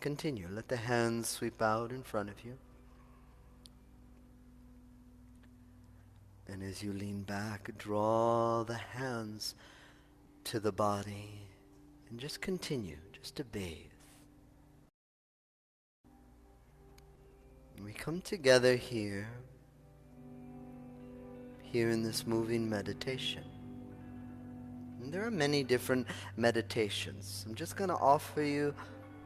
Continue. Let the hands sweep out in front of you. And as you lean back, draw the hands to the body and just continue, just to bathe. We come together here in this moving meditation. And there are many different meditations. I'm just going to offer you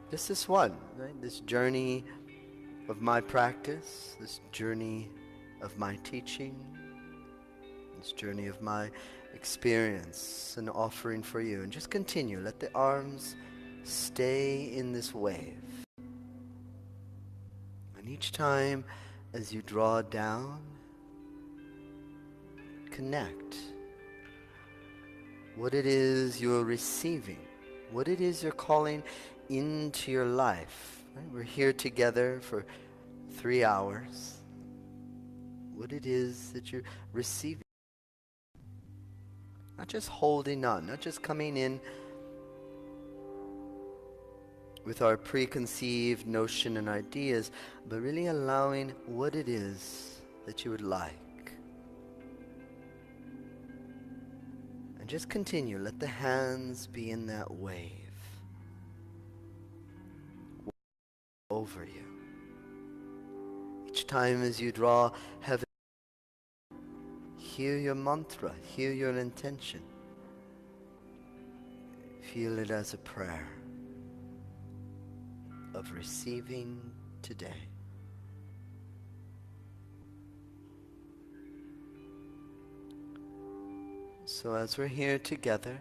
just this one, right? This journey of my practice, this journey of my teaching, this journey of my experience, an offering for you. And just continue. Let the arms stay in this wave. And each time as you draw down, connect what it is you're receiving, what it is you're calling into your life. Right? We're here together for 3 hours. What it is that you're receiving. Not just holding on, not just coming in with our preconceived notion and ideas, but really allowing what it is that you would like. And just continue. Let the hands be in that wave over you. Each time as you draw heaven, hear your mantra, hear your intention. Feel it as a prayer of receiving today. So as we're here together,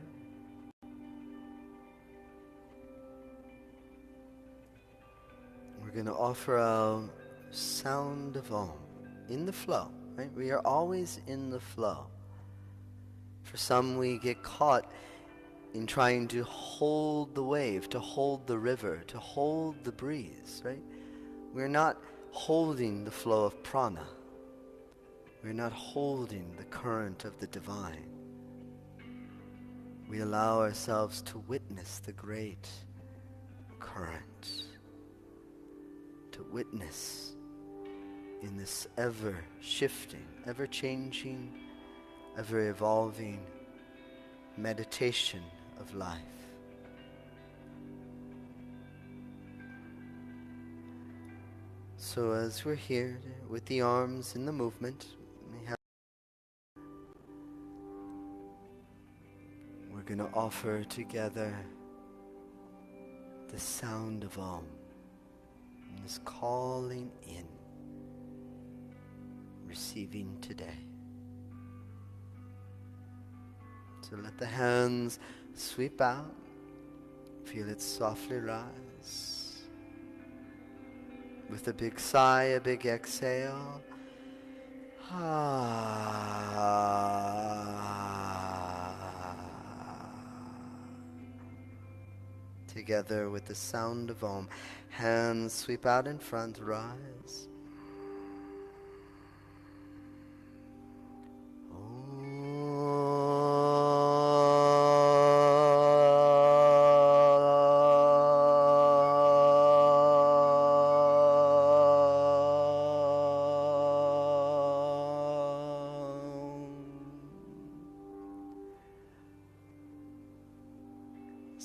we're going to offer our sound of Om in the flow, right? We are always in the flow. For some, we get caught in trying to hold the wave, to hold the river, to hold the breeze, right? We're not holding the flow of prana. We're not holding the current of the divine. We allow ourselves to witness the great current, to witness in this ever-shifting, ever-changing, ever-evolving meditation of life. So as we're here with the arms in the movement, we're going to offer together the sound of Om, this calling in, receiving today. So let the hands sweep out. Feel it softly rise. With a big sigh, a big exhale. Together with the sound of Om. Hands sweep out in front, rise.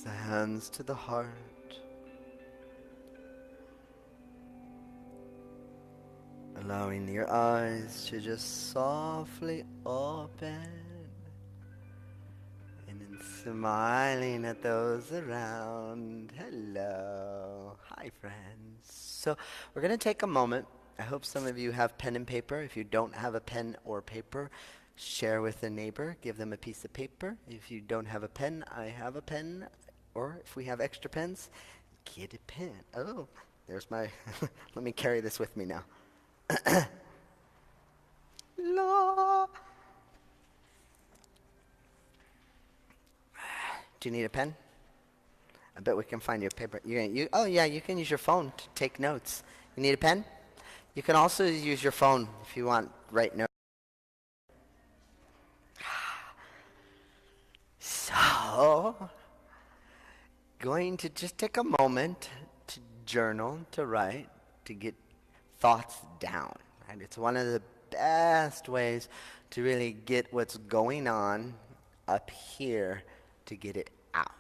The hands to the heart. Allowing your eyes to just softly open. And then smiling at those around. Hello. Hi, friends. So we're going to take a moment. I hope some of you have pen and paper. If you don't have a pen or paper, share with a neighbor. Give them a piece of paper. If you don't have a pen, I have a pen. Or if we have extra pens, get a pen. Oh, there's my, let me carry this with me now. La. Do you need a pen? I bet we can find you a paper. Oh yeah, you can use your phone to take notes. You need a pen? You can also use your phone if you want write notes. So, going to just take a moment to journal, to write, to get thoughts down. Right? It's one of the best ways to really get what's going on up here to get it out.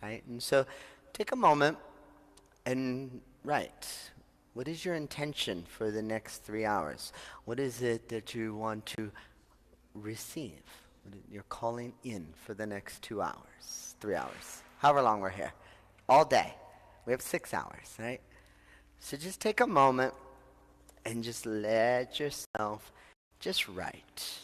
Right? And so take a moment and write. What is your intention for the next 3 hours? What is it that you want to receive? You're calling in for the next 2 hours, 3 hours, however long we're here, all day. We have 6 hours, right? So just take a moment and just let yourself just write.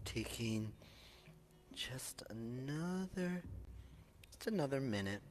Taking just another minute.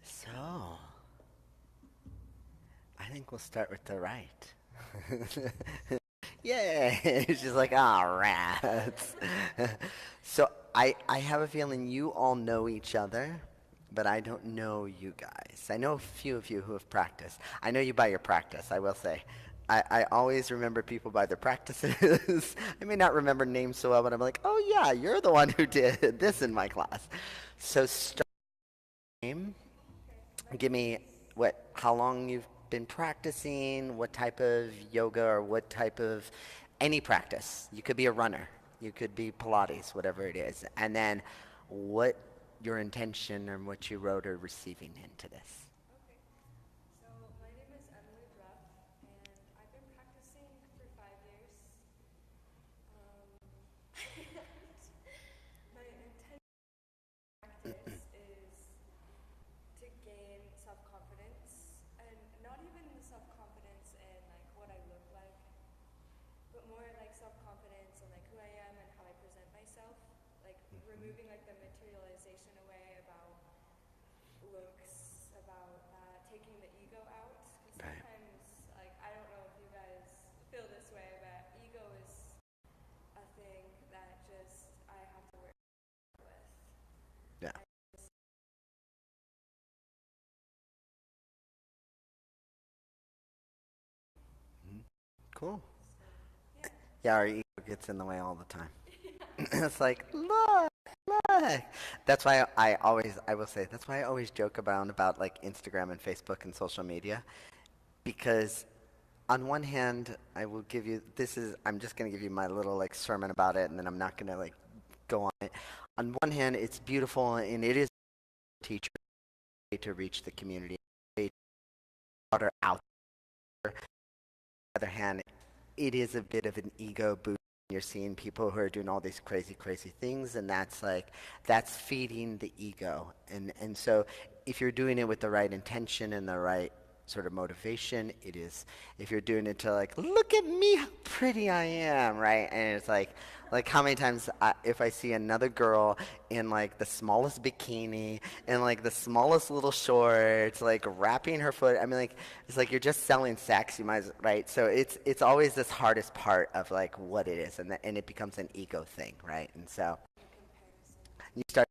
So, I think we'll start with the right. Yay! She's like, ah, rats. So I have a feeling you all know each other, but I don't know you guys. I know a few of you who have practiced. I know you by your practice, I will say. I always remember people by their practices. I may not remember names so well, but I'm like, oh yeah, you're the one who did this in my class. So start name. Give me how long you've been practicing, what type of yoga or what type of any practice. You could be a runner, you could be Pilates, whatever it is. And then what your intention and what you wrote or receiving into this. Okay. So my name is Emily Rupp, and I've been practicing for 5 years. My intention practice is to gain self-confidence, and not even the self-confidence in like what I look like, but more like self-confidence in like who I am and how I present myself. Like removing like the materialization away about looks, about taking the ego out. Because Right. sometimes, like, I don't know if you guys feel this way, but ego is a thing that just I have to work with. Yeah. I just, Mhm. Cool. so, yeah. Yeah, our ego gets in the way all the time. It's like, look, look. That's why I will say, that's why I always joke around about like Instagram and Facebook and social media. Because on one hand, I will give you, I'm just going to give you my little like sermon about it, and then I'm not going to like go on it. On one hand, it's beautiful and it is a teacher to reach the community, water out there. On the other hand, it is a bit of an ego boost. You're seeing people who are doing all these crazy, crazy things, and that's feeding the ego. And so if you're doing it with the right intention and the right sort of motivation, it is. If you're doing it to like, look at me, how pretty I am, right? And it's like how many times if I see another girl in like the smallest bikini and like the smallest little shorts, like wrapping her foot, I mean, like it's like you're just selling sex, you might, right? So it's always this hardest part of like what it is, and it becomes an ego thing, right? And so you start,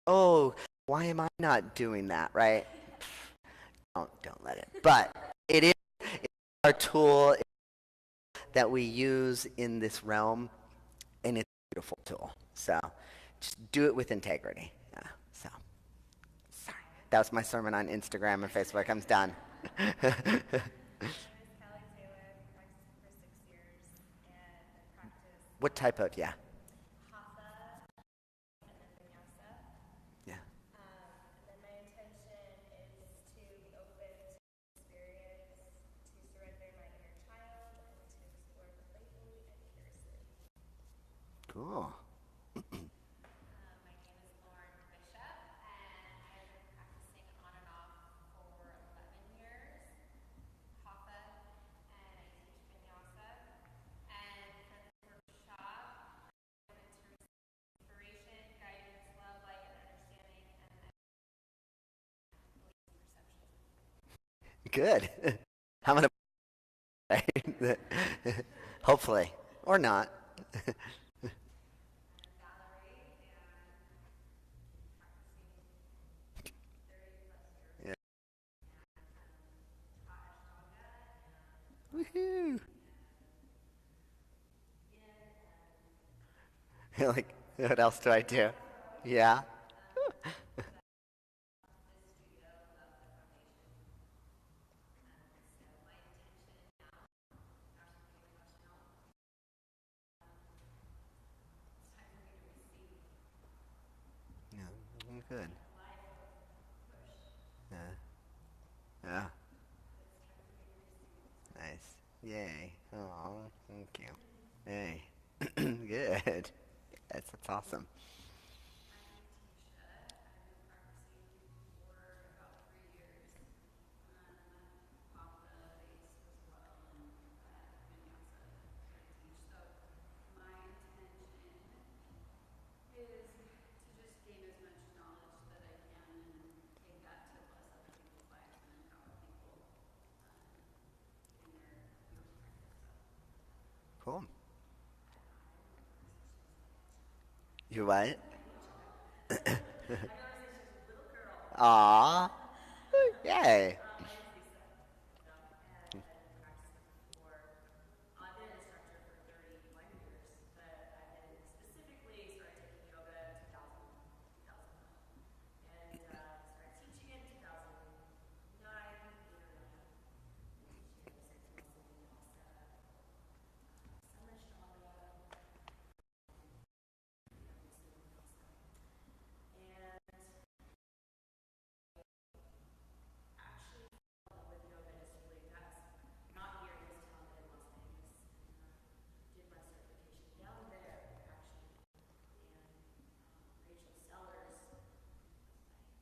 oh, why am I not doing that, right? Don't let it. But it is our tool that we use in this realm, and it's a beautiful tool. So just do it with integrity. Yeah. So sorry, that was my sermon on Instagram and Facebook. I'm done. What type of, yeah? Yeah. Cool. Good. I'm gonna hopefully or not. Yeah. Woohoo! Like, what else do I do? Yeah. Yeah. Good. Yeah. Yeah. Nice. Yay. Oh, thank you. Yay. Good. That's awesome. Cool. You what? Aw. Yay.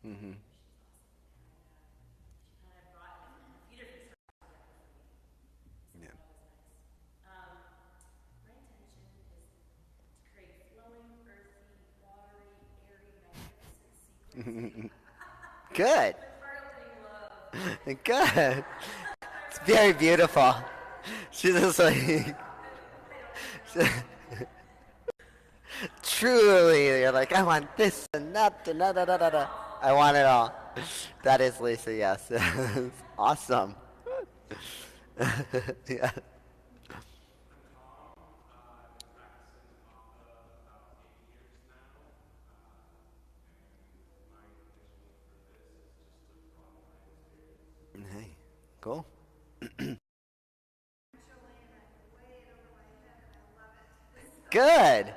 Mm-hmm. Yeah. Good. Good. It's very beautiful. She's just like truly. You're like, I want this and that and da da da da da. I want it all. That is Lisa. Yes. Awesome. Yeah. Hey. Cool. Good.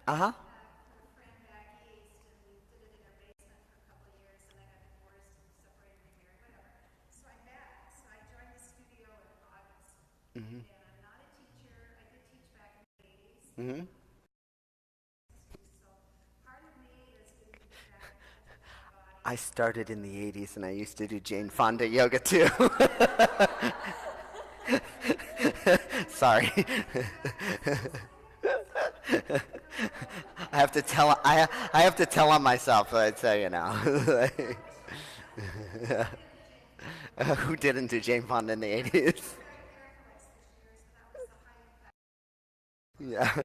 Uh-huh. Mm-hmm. Mm-hmm. I started in the 80s and I used to do Jane Fonda yoga too. Sorry. I have to tell on myself, so you know. Who didn't do Jane Fonda in the 80s? Yeah.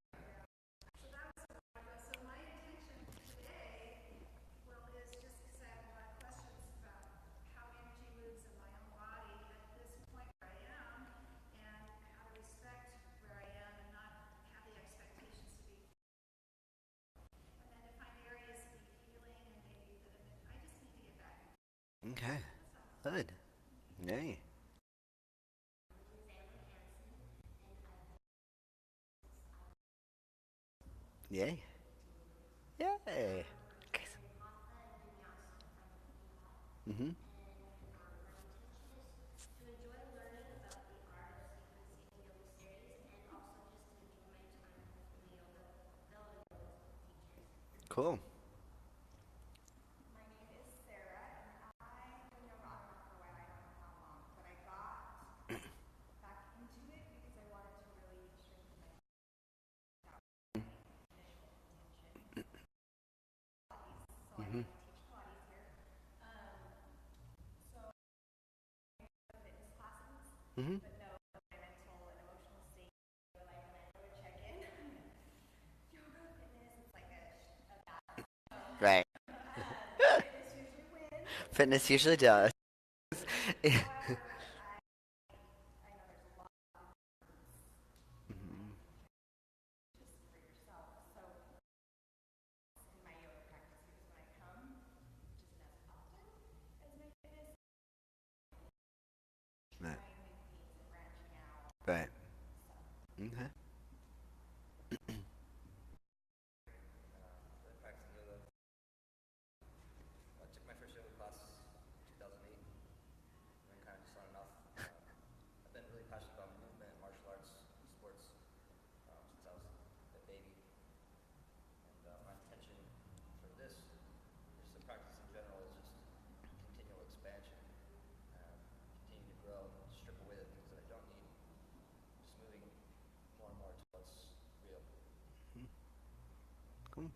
Okay. Good. Yay. Yay. Yay. Okay. Mm-hmm. Cool. Mm-hmm. Mm-hmm. Right. Fitness usually does. Right. Right. Okay. Cool.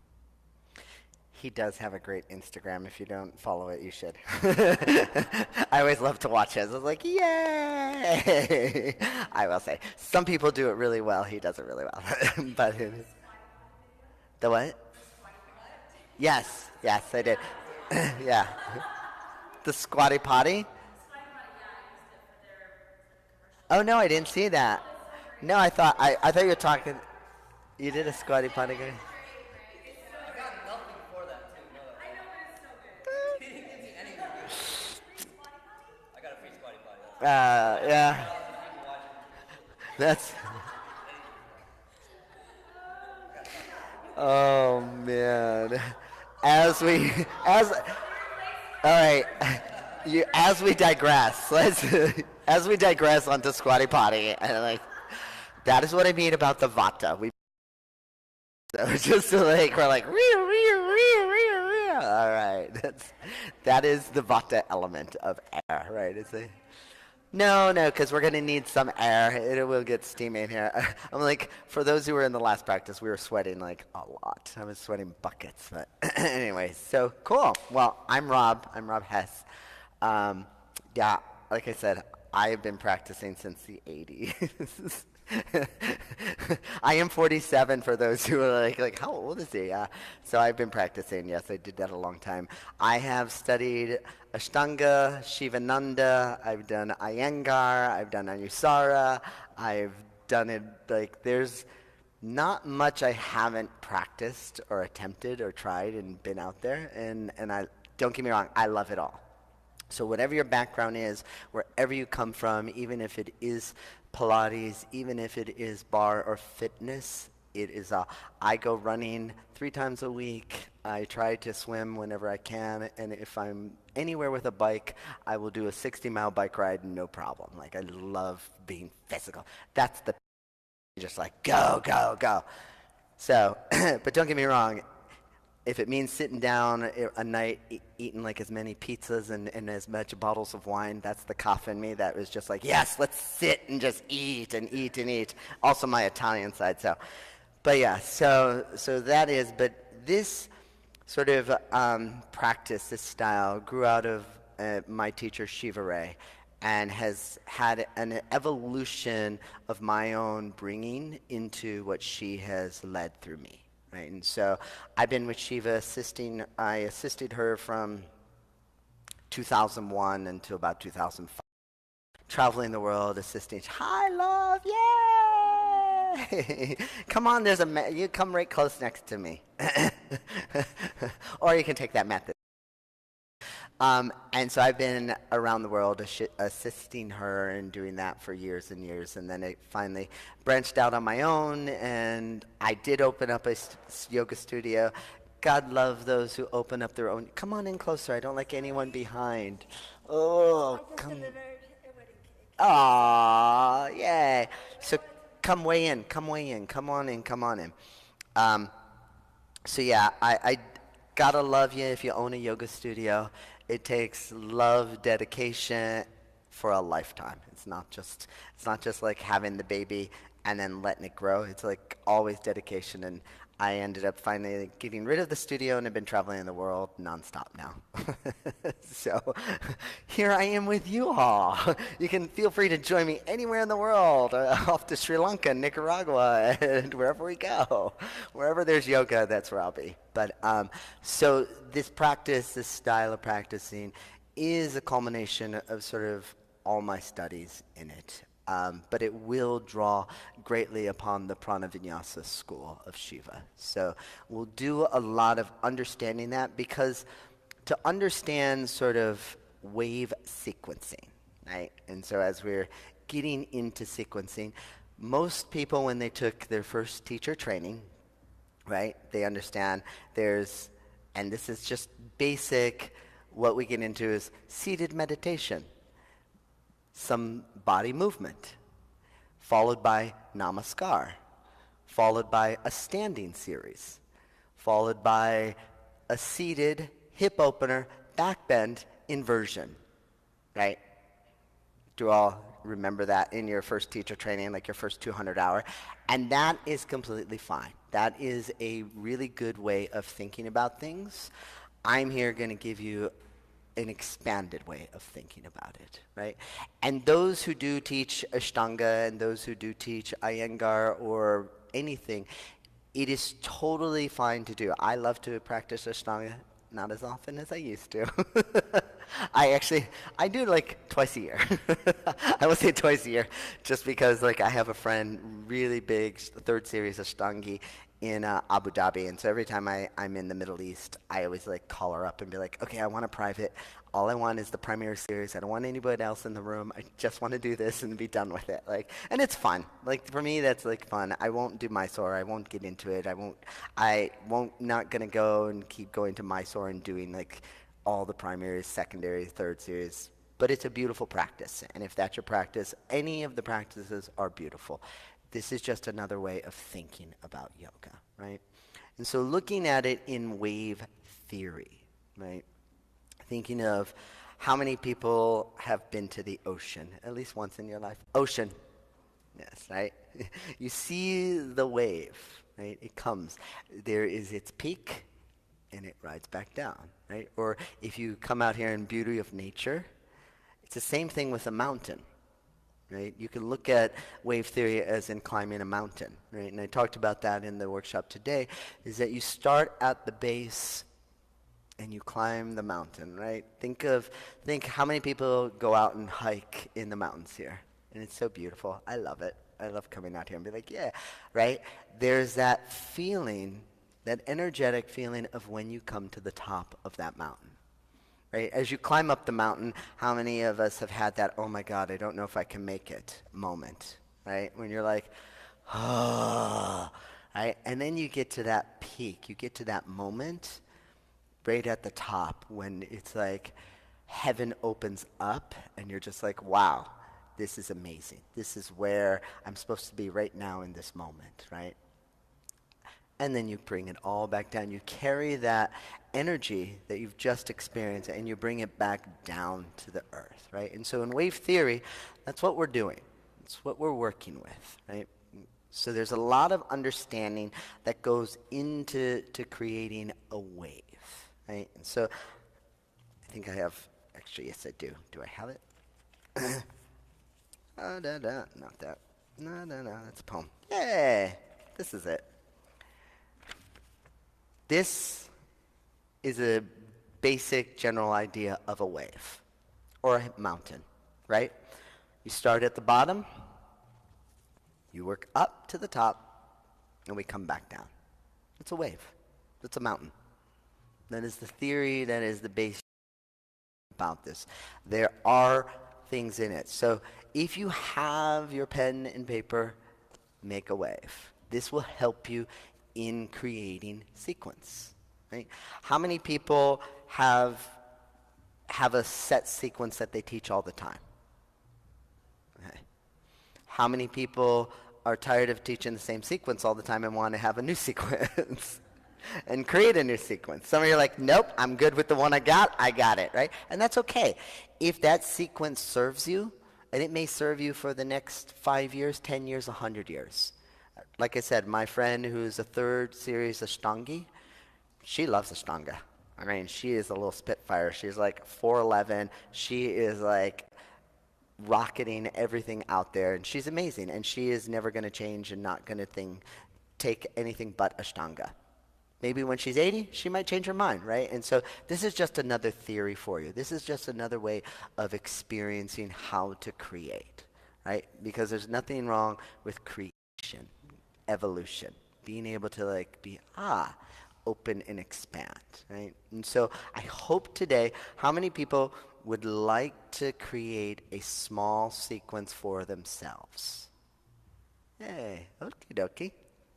He does have a great Instagram. If you don't follow it, you should. I always love to watch his. I was like, yay! I will say, some people do it really well. He does it really well. But the what? Yes, yes, I did. Yeah, the squatty potty. Oh no, I didn't see that. No, I thought you were talking. You did a squatty potty guy. Yeah. That's. Oh man. As we as all right, as we digress, let's as we digress onto squatty potty, and like that is what I mean about the vata. We so just like we're like all right. That is the vata element of air, right? It's a no, no, because we're gonna need some air. It will get steamy in here. I'm like, for those who were in the last practice, we were sweating like a lot. I was sweating buckets. But anyway, so cool. Well, I'm Rob. I'm Rob Hess. Um, yeah, like I said, I have been practicing since the '80s. I am 47 for those who are like how old is he? So I've been practicing. Yes, I did that a long time. I have studied Ashtanga, Shivananda. I've done Iyengar. I've done Anusara. I've done it like there's not much I haven't practiced or attempted or tried and been out there. And I don't get me wrong, I love it all. So whatever your background is, wherever you come from, even if it is Pilates, even if it is bar or fitness, It is I go running 3 times a week. I try to swim whenever I can, and if I'm anywhere with a bike, I will do a 60-mile bike ride, no problem. Like I love being physical. That's the just like go, go, go. So, but don't get me wrong. If it means sitting down a night eating like as many pizzas and as much bottles of wine, that's the cough in me that was just like, yes, let's sit and just eat and eat and eat. Also my Italian side. So, but yeah, so that is. But this sort of practice, this style, grew out of my teacher Shiva Ray, and has had an evolution of my own bringing into what she has led through me. Right, and so I've been with Shiva I assisted her from 2001 until about 2005, traveling the world, assisting. Hi, love, yay! Come on, you come right close next to me. Or you can take that method. And so I've been around the world assisting her and doing that for years and years. And then it finally branched out on my own, and I did open up a yoga studio. God love those who open up their own. Come on in closer. I don't like anyone behind. Oh, come. Aw, yay. So come way in. Come way in. Come on in. Come on in. So yeah, I gotta love you if you own a yoga studio. It takes love, dedication for a lifetime. It's not just like having the baby and then letting it grow. It's like always dedication. And I ended up finally getting rid of the studio and have been traveling in the world nonstop now. So here I am with you all. You can feel free to join me anywhere in the world, off to Sri Lanka, Nicaragua, and wherever we go. Wherever there's yoga, that's where I'll be. But so this practice, this style of practicing, is a culmination of sort of all my studies in it. But it will draw greatly upon the Prana-Vinyasa school of Shiva. So we'll do a lot of understanding that, because to understand sort of wave sequencing, right? And so as we're getting into sequencing, most people, when they took their first teacher training, right, they understand and this is just basic, what we get into is seated meditation, some body movement, followed by namaskar, followed by a standing series, followed by a seated hip opener, back bend, inversion, right? Do you all remember that in your first teacher training, like your first 200 hour? And that is completely fine. That is a really good way of thinking about things. I'm here going to give you an expanded way of thinking about it, right? And those who do teach Ashtanga and those who do teach Iyengar or anything, it is totally fine to do. I love to practice Ashtanga, not as often as I used to. I do like twice a year. I will say twice a year, just because like I have a friend, really big third series Ashtangi in Abu Dhabi, and so every time I'm in the Middle East, I always like call her up and be like, okay, I want a private. All I want is the primary series. I don't want anybody else in the room. I just want to do this and be done with it. Like, and it's fun. Like for me, that's like fun. I won't do Mysore. I won't get into it. Not gonna go and keep going to Mysore and doing like all the primaries, secondary, third series. But it's a beautiful practice, and if that's your practice, any of the practices are beautiful. This is just another way of thinking about yoga, right? And so looking at it in wave theory, right? Thinking of how many people have been to the ocean, at least once in your life. Ocean, yes, right? You see the wave, right? It comes. There is its peak, and it rides back down, right? Or if you come out here in beauty of nature, it's the same thing with a mountain. Right? You can look at wave theory as in climbing a mountain, right? And I talked about that in the workshop today, is that you start at the base and you climb the mountain, right? Think how many people go out and hike in the mountains here. And it's so beautiful. I love it. I love coming out here and be like, yeah, right? There's that feeling, that energetic feeling of when you come to the top of that mountain. Right? As you climb up the mountain, how many of us have had that, oh my God, I don't know if I can make it moment, right? When you're like, oh, right? And then you get to that peak, you get to that moment right at the top when it's like heaven opens up and you're just like, wow, this is amazing. This is where I'm supposed to be right now in this moment, right? And then you bring it all back down. You carry that energy that you've just experienced and you bring it back down to the earth, right? And so in wave theory, that's what we're doing. It's what we're working with, right? So there's a lot of understanding that goes into creating a wave, right? And so I think I have, actually, yes, I do. Do I have it? Oh, not that. No, that's a poem. Yay! This is it. This is a basic general idea of a wave or a mountain, right? You start at the bottom, you work up to the top, and we come back down. It's a wave. It's a mountain. That is the theory, that is the base about this. There are things in it. So if you have your pen and paper, make a wave. This will help you in creating sequence, right? How many people have a set sequence that they teach all the time? Okay. How many people are tired of teaching the same sequence all the time and want to have a new sequence and create a new sequence? Some of you are like, nope, I'm good with the one I got it, right? And that's okay. If that sequence serves you, and it may serve you for the next 5 years, 10 years, 100 years. Like I said, my friend who's a third series Ashtangi, she loves Ashtanga. I mean, she is a little spitfire. She's like 4'11". She is like rocketing everything out there, and she's amazing. And she is never going to change and not going to take anything but Ashtanga. Maybe when she's 80, she might change her mind, right? And so this is just another theory for you. This is just another way of experiencing how to create, right? Because there's nothing wrong with creation, evolution, being able to be open and expand, right? And so I hope today, how many people would like to create a small sequence for themselves? Hey, okie dokie.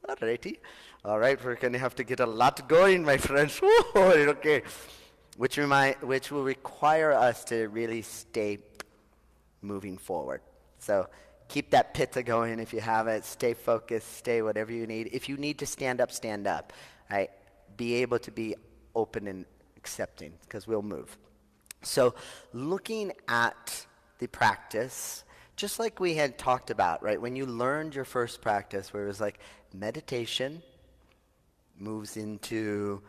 Alrighty. All right, we're going to have to get a lot going, my friends. Okay. Which will require us to really stay moving forward. So keep that pitta going if you have it. Stay focused. Stay whatever you need. If you need to stand up, stand up. Right? Be able to be open and accepting because we'll move. So looking at the practice, just like we had talked about, right? When you learned your first practice where it was like meditation moves into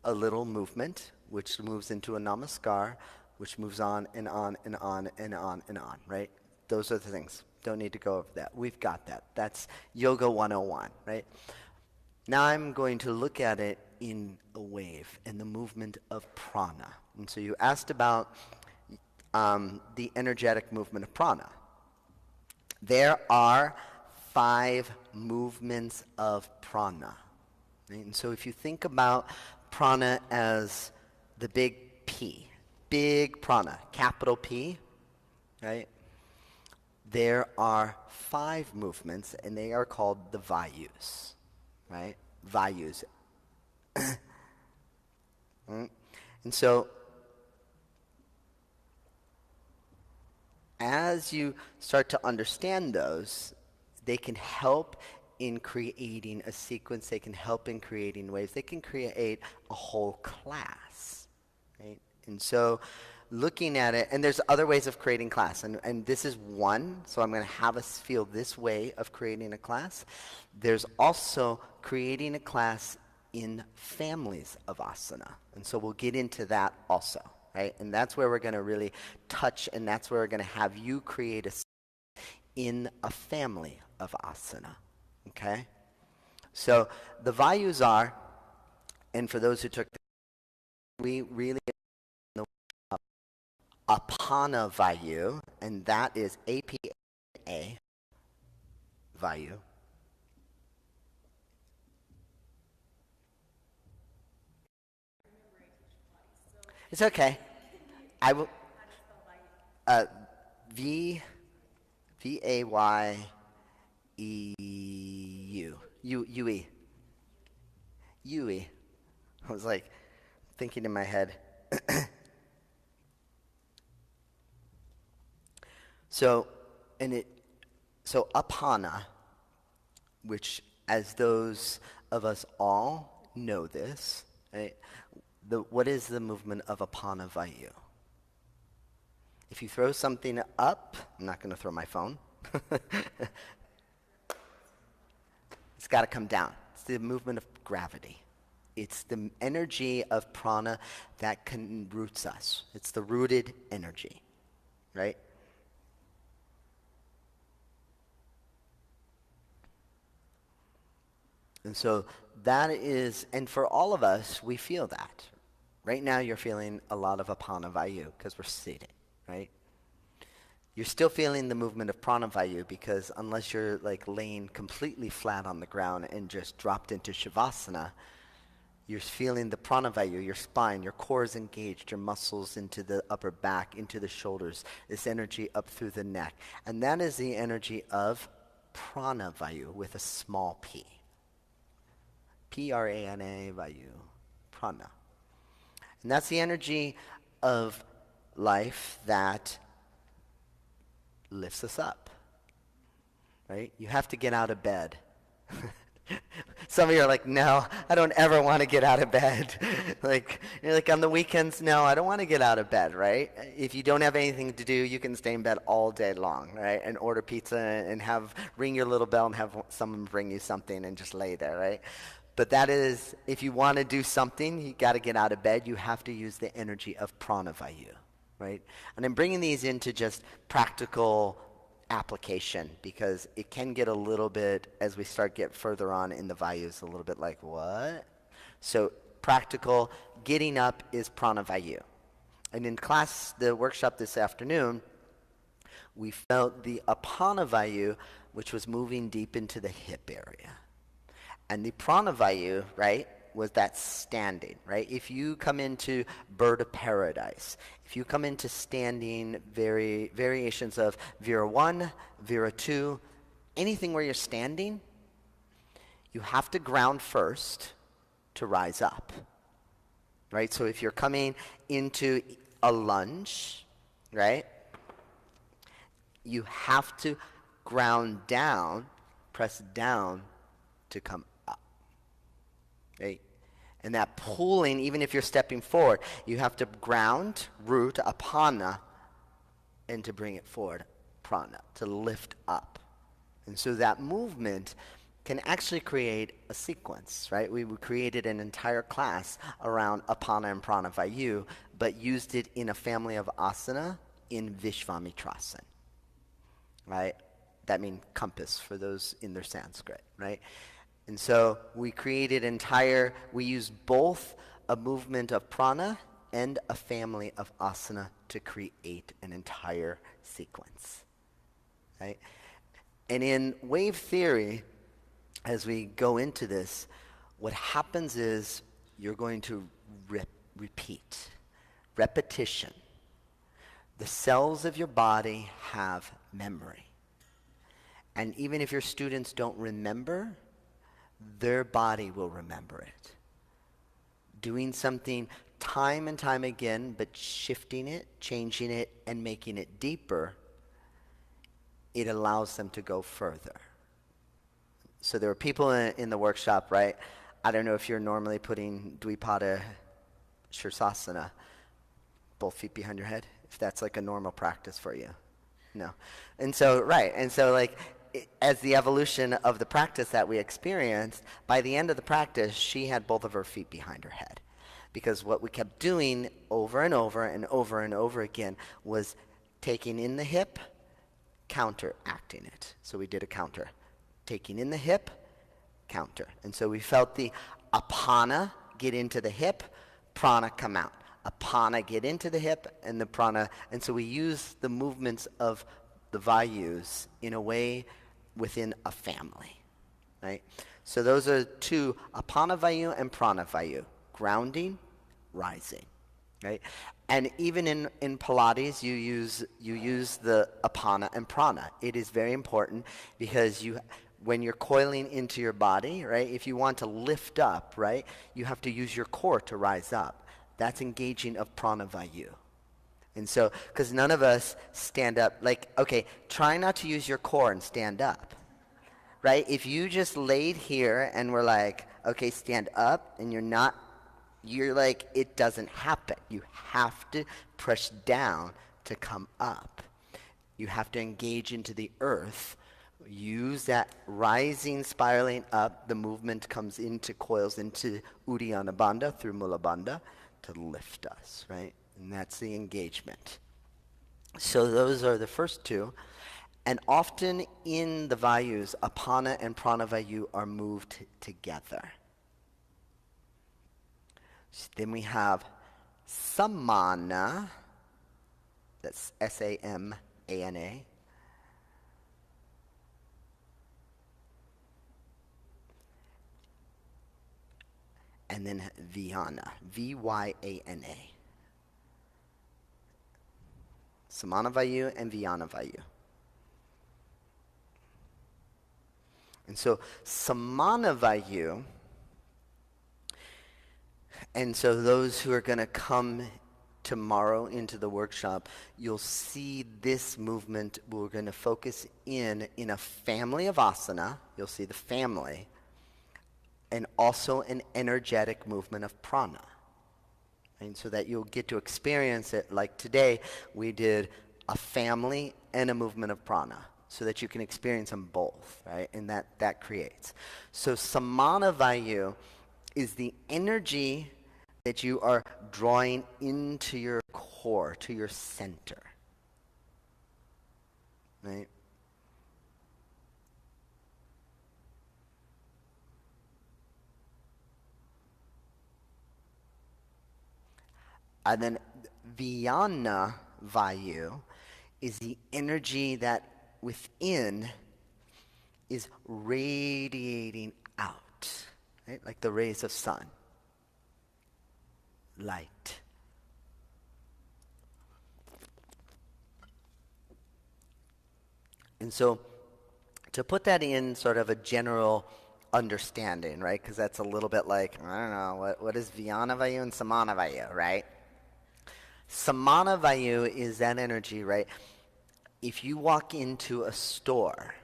a little movement, which moves into a namaskar, which moves on and on and on and on and on, right? Those are the things. Don't need to go over that. We've got that. That's Yoga 101, right? Now I'm going to look at it in a wave and the movement of prana. And so you asked about the energetic movement of prana. There are 5 movements of prana. Right? And so if you think about prana as the big P, big prana, capital P, right? There are 5 movements, and they are called the vayus, right? Vayus. Right? And so as you start to understand those, they can help in creating a sequence. They can help in creating waves. They can create a whole class, right? And so looking at it, and there's other ways of creating class, and this is one, so I'm going to have us feel this way of creating a class. There's also creating a class in families of asana, and so we'll get into that also. Right? And that's where we're going to really touch, and that's where we're going to have you create in a family of asana. Okay? So the vayus are, and for those who took, we really know apana vayu, and that is APA vayu. It's okay. I will. V V A Y E U U U E. Yui. I was like thinking in my head. So, so apana, which as those of us all know this, right? What is the movement of apana vayu? If you throw something up, I'm not going to throw my phone. It's got to come down. It's the movement of gravity. It's the energy of prana that roots us. It's the rooted energy, right? And so that is, and for all of us, we feel that. Right now you're feeling a lot of apana vayu because we're seated, right? You're still feeling the movement of prana vayu because unless you're like laying completely flat on the ground and just dropped into shavasana, you're feeling the prana vayu, your spine, your core is engaged, your muscles into the upper back, into the shoulders, this energy up through the neck. And that is the energy of prana vayu with a small p. Prana vayu, prana. And that's the energy of life that lifts us up, right? You have to get out of bed. Some of you are like, no, I don't ever want to get out of bed. You're like on the weekends, no, I don't want to get out of bed, right? If you don't have anything to do, you can stay in bed all day long, right? And order pizza and ring your little bell and have someone bring you something and just lay there, right? But that is, if you want to do something, you got to get out of bed. You have to use the energy of prana vayu, right? And I'm bringing these into just practical application because it can get a little bit, as we start get further on in the vayus, a little bit like, what? So practical, getting up is prana vayu. And in class, the workshop this afternoon, we felt the apana vayu, which was moving deep into the hip area. And the prana vayu, right, was that standing, right? If you come into bird of paradise, if you come into standing variations of Vira 1, Vira 2, anything where you're standing, you have to ground first to rise up, right? So if you're coming into a lunge, right, you have to ground down, press down to come up, right? And that pulling, even if you're stepping forward, you have to ground, root, apana, and to bring it forward, prana, to lift up. And so that movement can actually create a sequence, right? We created an entire class around apana and prana vayu, but used it in a family of asana in Vishvamitrasan, right? That means compass for those in their Sanskrit, right? And so we use both a movement of prana and a family of asana to create an entire sequence, right? And in wave theory, as we go into this, what happens is you're going to repeat. Repetition. The cells of your body have memory. And even if your students don't remember, their body will remember it. Doing something time and time again, but shifting it, changing it, and making it deeper, it allows them to go further. So there were people in the workshop, right? I don't know if you're normally putting Dvipada Shirsasana, both feet behind your head, if that's like a normal practice for you. No. And so, right, and so like, as the evolution of the practice that we experienced, by the end of the practice, she had both of her feet behind her head. Because what we kept doing over and over and over and over again was taking in the hip, counteracting it. So we did a counter. Taking in the hip, counter. And so we felt the apana get into the hip, prana come out. Apana get into the hip, and the prana. And so we use the movements of the vayus in a way within a family, right? So those are two, apana vayu and prana vayu. Grounding, rising, right? And even in Pilates, you use the apana and prana. It is very important because when you're coiling into your body, right? If you want to lift up, right, you have to use your core to rise up. That's engaging of pranavayu. And so, because none of us stand up, like, okay, try not to use your core and stand up, right? If you just laid here and were like, okay, stand up, and you're like, it doesn't happen. You have to push down to come up. You have to engage into the earth. Use that rising, spiraling up. The movement comes into, coils into Uddiyana Bandha through Mula Bandha to lift us, right? And that's the engagement. So those are the first two. And often in the Vayus, Apana and Pranavayu are moved together. So then we have Samana, that's S-A-M-A-N-A. And then Vyana, V-Y-A-N-A. Samanavayu and Vyanavayu. And so Samanavayu, and so those who are going to come tomorrow into the workshop, you'll see this movement. We're going to focus in a family of asana. You'll see the family. And also an energetic movement of prana. And so that you'll get to experience it. Like today, we did a family and a movement of prana, so that you can experience them both, right? And that creates. So Samanavayu is the energy that you are drawing into your core, to your center, right? And then Vyana Vayu is the energy that within is radiating out, right? Like the rays of sun, light. And so to put that in sort of a general understanding, right? Because that's a little bit like, I don't know, what is Vyana Vayu and Samana Vayu, right? Samana Vayu is that energy, right? If you walk into a store,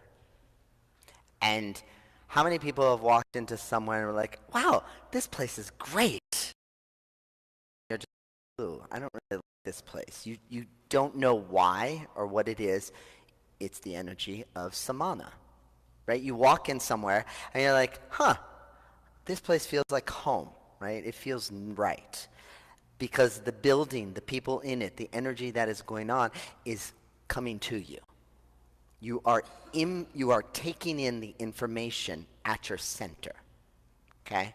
and how many people have walked into somewhere and were like, wow, this place is great. You're just, ooh, I don't really like this place. You don't know why or what it is. It's the energy of samana, right? You walk in somewhere and you're like, huh, this place feels like home, right? It feels right. Because the building, the people in it, the energy that is going on is coming to you. You are taking in the information at your center, okay?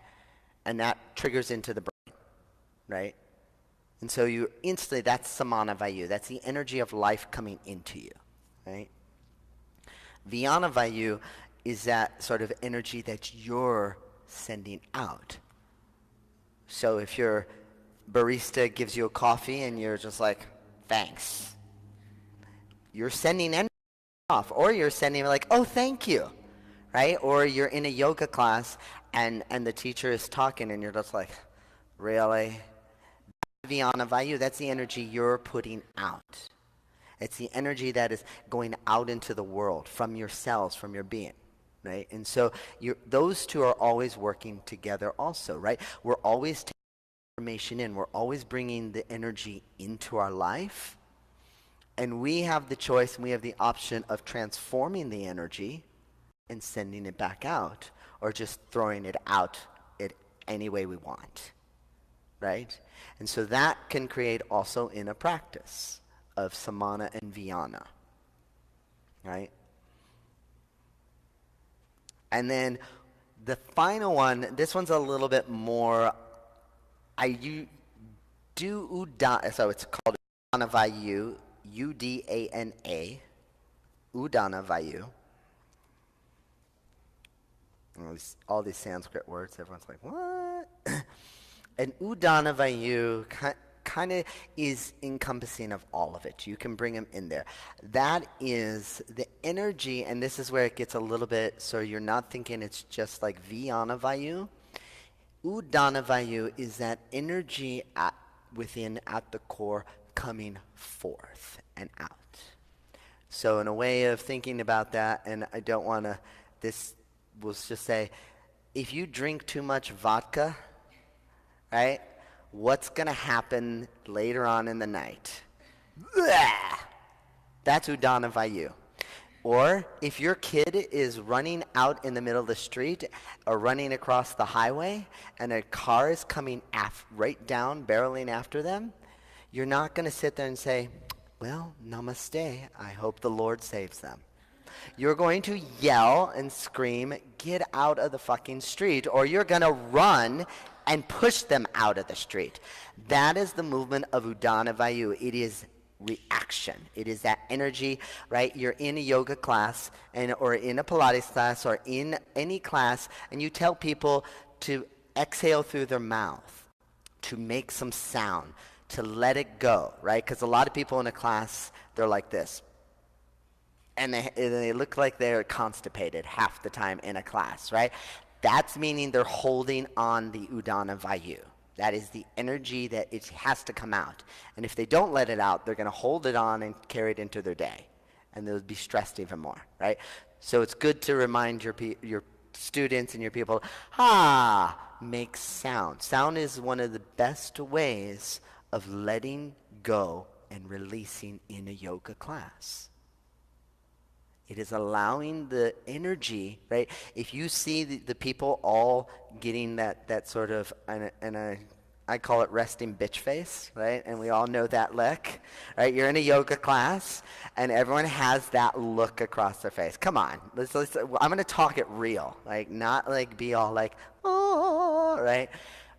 And that triggers into the brain, right? And so you instantly, that's samana vayu. That's the energy of life coming into you, right? Vyana vayu is that sort of energy that you're sending out. So if your barista gives you a coffee and you're just like, thanks, you're sending energy off. Or you're sending like, oh, thank you, right? Or you're in a yoga class and the teacher is talking and you're just like, really? Vyana vayu, that's the energy you're putting out. It's the energy that is going out into the world from your cells, from your being, right? And so those two are always working together also, right? We're always taking information in. We're always bringing the energy into our life. And we have the choice and we have the option of transforming the energy and sending it back out, or just throwing it out any way we want, right? And so that can create also in a practice of samana and vyana, right? And then the final one, this one's a little bit more, you do udana, so it's called udana vayu, U-D-A-N-A, udana vayu. All these Sanskrit words, everyone's like, what? And udana vayu kind of is encompassing of all of it. You can bring them in there. That is the energy, and this is where it gets a little bit, so you're not thinking it's just like Vijnana Vayu. Udana Vayu is that energy within, at the core, coming forth and out. So in a way of thinking about that, and I don't want to, this will just say, if you drink too much vodka, right, what's going to happen later on in the night? Blah! That's Udana Vayu. Or if your kid is running out in the middle of the street or running across the highway and a car is coming right down, barreling after them, you're not going to sit there and say, well, namaste, I hope the Lord saves them. You're going to yell and scream, get out of the fucking street, or you're going to run and push them out of the street. That is the movement of Udana Vayu. It is reaction. It is that energy, right? You're in a yoga class or in a Pilates class or in any class, and you tell people to exhale through their mouth, to make some sound, to let it go, right? Because a lot of people in a class, they're like this. And they look like they're constipated half the time in a class, right? That's meaning they're holding on the Udana Vayu. That is the energy that it has to come out. And if they don't let it out, they're going to hold it on and carry it into their day. And they'll be stressed even more, right? So it's good to remind your students and your people, make sound. Sound is one of the best ways of letting go and releasing in a yoga class. It is allowing the energy, right? If you see the people all getting that sort of, I call it resting bitch face, right? And we all know that look, right? You're in a yoga class, and everyone has that look across their face. Come on, let's I'm going to talk it real, like not like be all like, oh, right?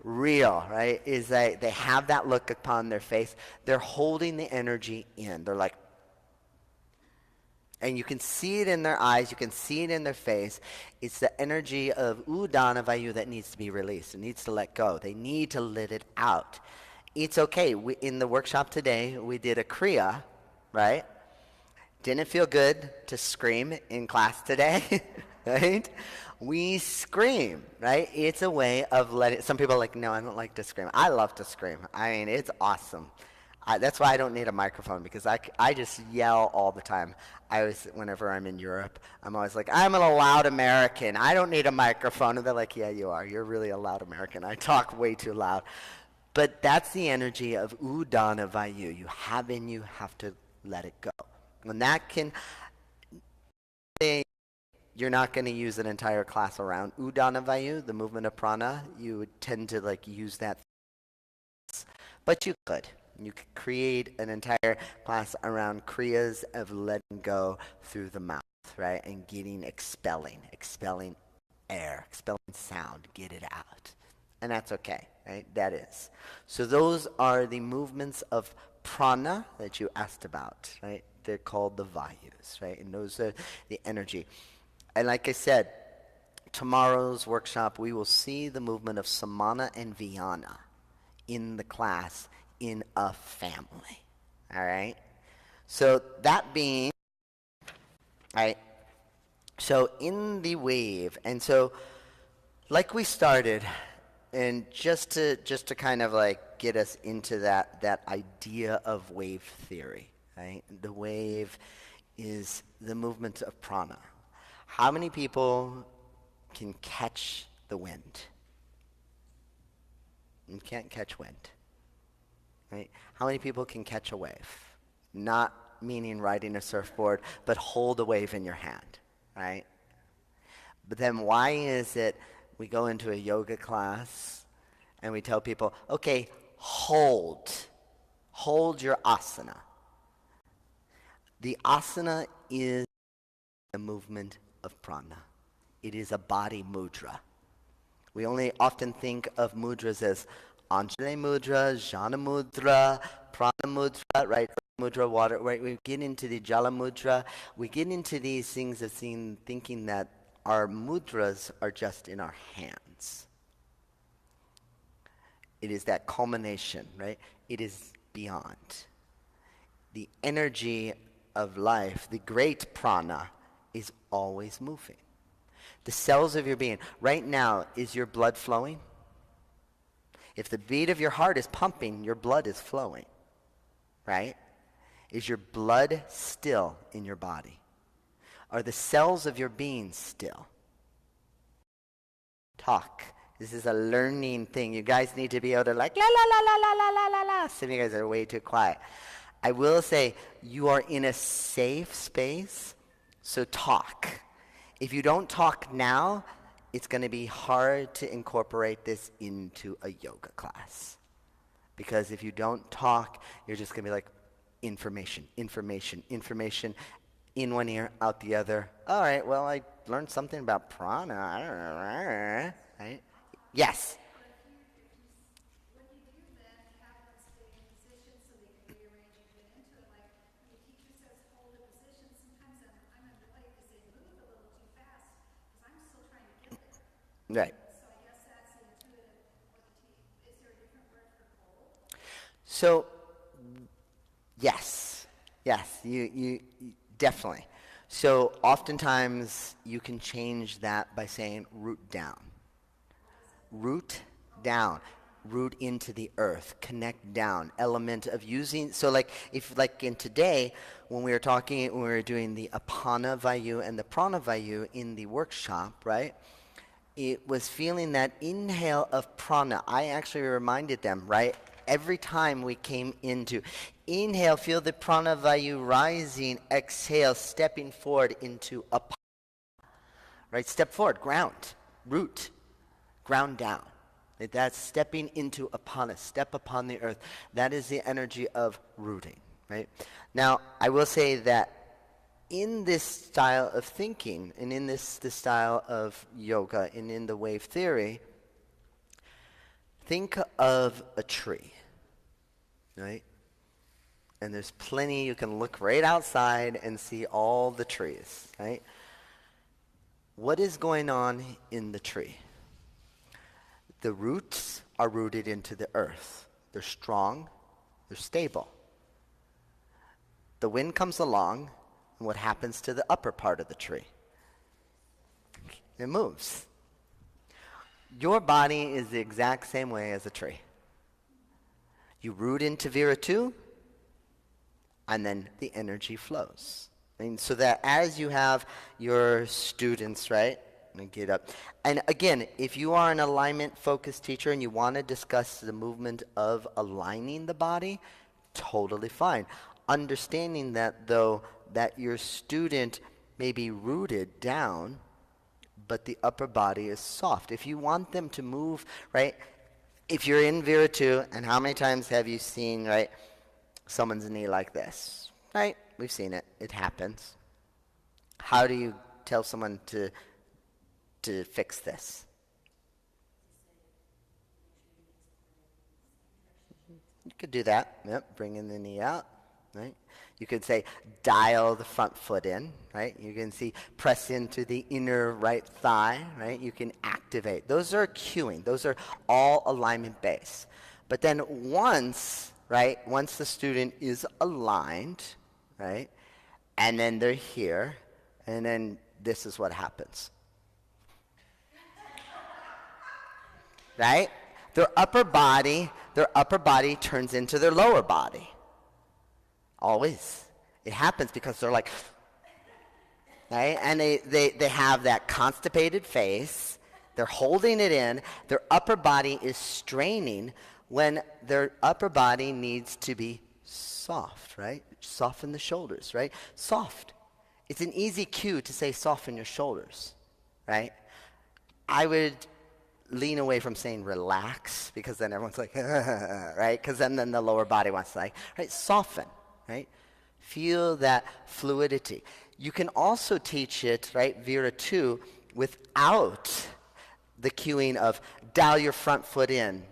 Real, right? Is that they have that look upon their face. They're holding the energy in. They're like, and you can see it in their eyes, you can see it in their face. It's the energy of Udana Vayu that needs to be released. It needs to let go. They need to let it out. It's okay. In the workshop today, we did a Kriya, right? Didn't feel good to scream in class today, right? We scream, right? It's a way of letting, some people are like, no, I don't like to scream. I love to scream. I mean, it's awesome. That's why I don't need a microphone, because I just yell all the time. Whenever I'm in Europe, I'm always like, I'm a loud American. I don't need a microphone. And they're like, yeah, you are. You're really a loud American. I talk way too loud. But that's the energy of Udana Vayu. You have to let it go. And that can, you're not going to use an entire class around Udana Vayu, the movement of prana. You would tend to like use that. But you could. You could create an entire class around kriyas of letting go through the mouth, right? And expelling air, expelling sound, get it out. And that's okay, right? That is. So those are the movements of prana that you asked about, right? They're called the vayus, right? And those are the energy. And like I said, tomorrow's workshop, we will see the movement of samana and vijnana in the class in a family, all right? So that being, all right, so in the wave, and so like we started, and just to kind of like get us into that idea of wave theory, right? The wave is the movement of prana. How many people can catch the wind? You can't catch wind. Right? How many people can catch a wave? Not meaning riding a surfboard, but hold a wave in your hand, right? But then why is it we go into a yoga class and we tell people, okay, hold your asana. The asana is a movement of prana. It is a body mudra. We only often think of mudras as Anjali Mudra, Jhana Mudra, Prana Mudra, right? Mudra, water, right? We get into the Jala Mudra. We get into these things of thinking that our mudras are just in our hands. It is that culmination, right? It is beyond. The energy of life, the great prana, is always moving. The cells of your being. Right now, is your blood flowing? If the beat of your heart is pumping, your blood is flowing, right? Is your blood still in your body? Are the cells of your being still? Talk. This is a learning thing. You guys need to be able to like, la, la, la, la, la, la, la, la, la. Some of you guys are way too quiet. I will say, you are in a safe space, so talk. If you don't talk now, it's going to be hard to incorporate this into a yoga class. Because if you don't talk, you're just going to be like, information, information, information, in one ear, out the other. All right, well, I learned something about prana. I don't know. Right? Yes? When you do that, have them stay in position so they can rearrange and get into it. Like when the teacher says hold a position, sometimes I'm annoyed because they move a little too fast because I'm still trying to get there. Right. So I guess that's the intuitive. Is there a different word for hold? So, yes. Yes, you definitely. So oftentimes you can change that by saying root down. Root down. Root into the earth. Connect down. Element of using. So like if like in today, when we were doing the Apana Vayu and the Prana Vayu in the workshop, right? It was feeling that inhale of prana. I actually reminded them, right? Every time we came into inhale, feel the prana vayu rising. Exhale, stepping forward into apana. Right? Step forward, ground, root, ground down. Right? That's stepping into apana, step upon the earth. That is the energy of rooting. Right? Now, I will say that in this style of thinking, and in this style of yoga, and in the wave theory, think of a tree, right? And there's plenty, you can look right outside and see all the trees, right? What is going on in the tree? The roots are rooted into the earth. They're strong, they're stable. The wind comes along, and what happens to the upper part of the tree? It moves. Your body is the exact same way as a tree. You root into Viratu, and then the energy flows. And so that as you have your students, right, and get up. And again, if you are an alignment-focused teacher and you want to discuss the movement of aligning the body, totally fine. Understanding that, though, that your student may be rooted down, but the upper body is soft. If you want them to move, right, if you're in Viratu, and how many times have you seen, right, someone's knee like this, right? We've seen it. It happens. How do you tell someone to fix this? You could do that. Yep, bringing the knee out, right? You could say, dial the front foot in, right? You can see, press into the inner right thigh, right? You can activate. Those are cueing. Those are all alignment based. But then once the student is aligned, right? And then they're here, and then this is what happens. Right? Their upper body turns into their lower body. Always. It happens because they're like, right? And they have that constipated face. They're holding it in. Their upper body is straining when their upper body needs to be soft, right? Soften the shoulders, right? Soft. It's an easy cue to say soften your shoulders, right? I would lean away from saying relax because then everyone's like, right? Because then the lower body wants to like, right? Soften, right? Feel that fluidity. You can also teach it, right, Viratu, without the cueing of dial your front foot in,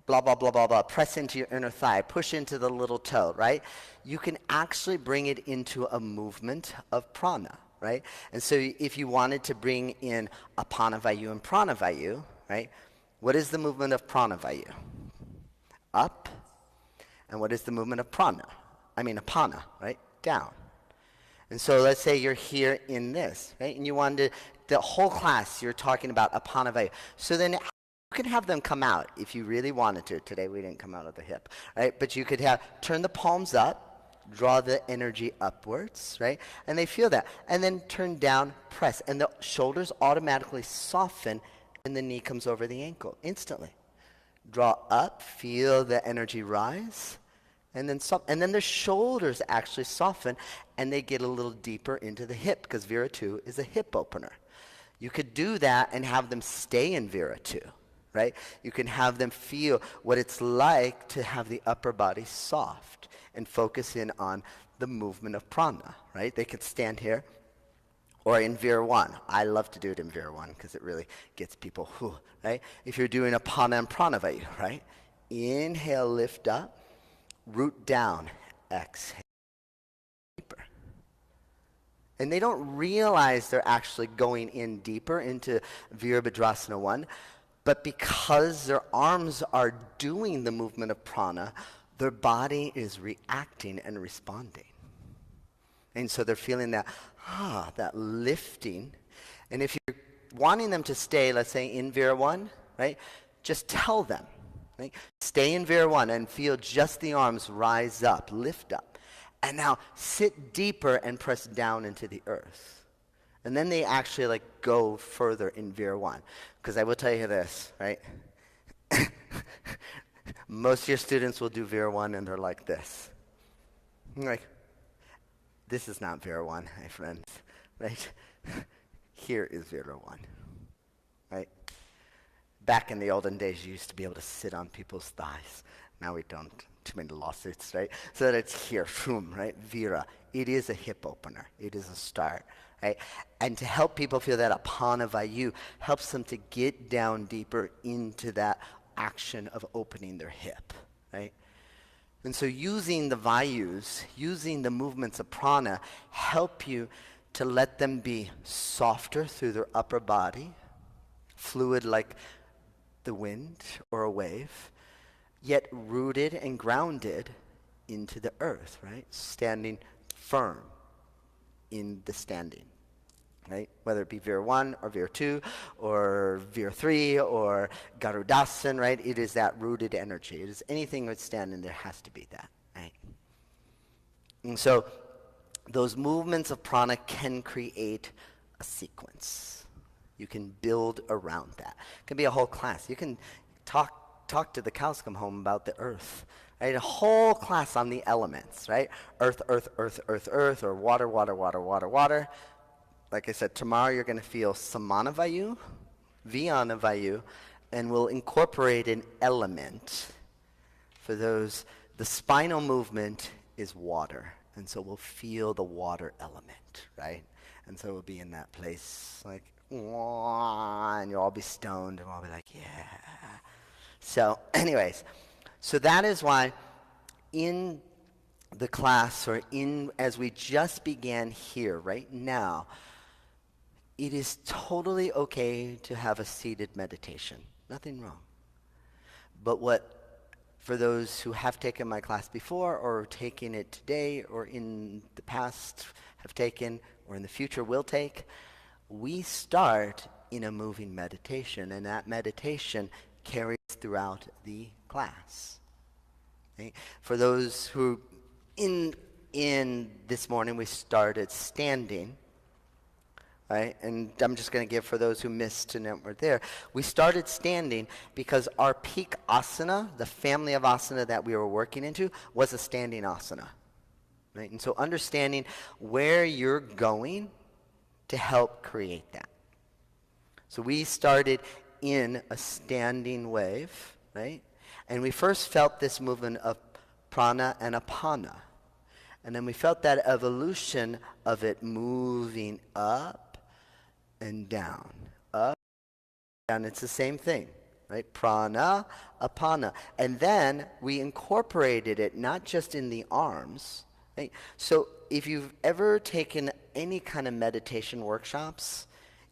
blah, blah, blah, blah, blah, press into your inner thigh, push into the little toe, right? You can actually bring it into a movement of prana, right? And so if you wanted to bring in Apana Vayu and Prana Vayu, right, what is the movement of Prana Vayu? Up. And what is the movement of prana? Apana, right? Down. And so let's say you're here in this, right? And you wanted the whole class, you're talking about apana vayu. So then you can have them come out if you really wanted to. Today we didn't come out of the hip, right? But you could turn the palms up, draw the energy upwards, right? And they feel that. And then turn down, press. And the shoulders automatically soften, and the knee comes over the ankle instantly. Draw up, feel the energy rise, and then and then the shoulders actually soften, and they get a little deeper into the hip, because Vira 2 is a hip opener. You could do that and have them stay in Vira 2, right? You can have them feel what it's like to have the upper body soft and focus in on the movement of prana, right? They could stand here or in Vira 1. I love to do it in Vira 1 because it really gets people, right? If you're doing apana and prana vayu, right? Inhale, lift up. Root down, exhale, deeper. And they don't realize they're actually going in deeper into Virabhadrasana 1, but because their arms are doing the movement of prana, their body is reacting and responding. And so they're feeling that, that lifting. And if you're wanting them to stay, let's say in Vira 1, right, just tell them. Right? Stay in Vira 1 and feel just the arms rise up, lift up. And now sit deeper and press down into the earth. And then they actually go further in Vira 1. Because I will tell you this, right? Most of your students will do Vira 1 and they're like this. This is not Vira 1, my friends. Right? Here is Vira 1. Right? Back in the olden days, you used to be able to sit on people's thighs. Now we don't. Too many lawsuits, right? So that it's here, right? Vira. It is a hip opener. It is a start, right? And to help people feel that apana vayu helps them to get down deeper into that action of opening their hip, right? And so using the vayus, using the movements of prana, help you to let them be softer through their upper body, fluid like the wind or a wave, yet rooted and grounded into the earth, right? Standing firm in the standing, right? Whether it be Vira 1 or Vira 2 or Vira 3 or Garudasan, right? It is that rooted energy. It is anything that's standing, there has to be that, right? And so those movements of prana can create a sequence. You can build around that. It can be a whole class. You can talk to the cows come home about the earth, right? A whole class on the elements, right? Earth, earth, earth, earth, earth, or water, water, water, water, water. Like I said, tomorrow you're going to feel samana vayu, viyana vayu, and we'll incorporate an element. For those, the spinal movement is water, and so we'll feel the water element, right? And so we'll be in that place like, and you'll all be stoned, and we'll all be like, yeah. So anyways, so that is why in the class, or as we just began here right now, it is totally okay to have a seated meditation. Nothing wrong. But for those who have taken my class before, or taken it today, or in the past have taken, or in the future will take, we start in a moving meditation, and that meditation carries throughout the class. Okay? For those who, in this morning, we started standing, right? And I'm just going to give for those who missed and weren't there. We started standing because our peak asana, the family of asana that we were working into, was a standing asana. Right? And so understanding where you're going to help create that. So we started in a standing wave, right? And we first felt this movement of prana and apana. And then we felt that evolution of it moving up and down, up and down. It's the same thing, right? Prana, apana. And then we incorporated it not just in the arms, right? So if you've ever taken any kind of meditation workshops,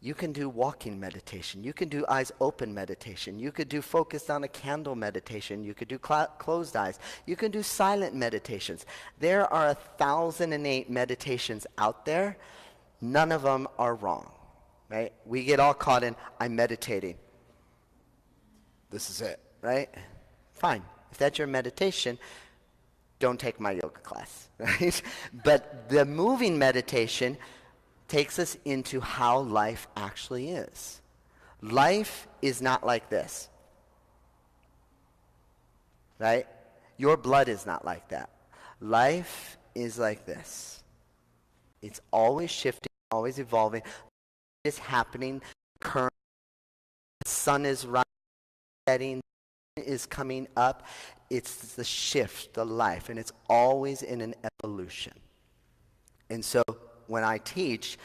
You can do walking meditation. You can do eyes open meditation. You could do focused on a candle meditation. You could do closed eyes. You can do silent meditations. There are 1,008 meditations out there. None of them are wrong, right? We get all caught in, I'm meditating. This is it, right? Fine. If that's your meditation, don't take my yoga class, right? But the moving meditation takes us into how life actually is. Life is not like this, right? Your blood is not like that. Life is like this. It's always shifting, always evolving. It's happening currently. The sun is rising, setting, is coming up. It's the shift, the life, and it's always in an evolution. And so when I teach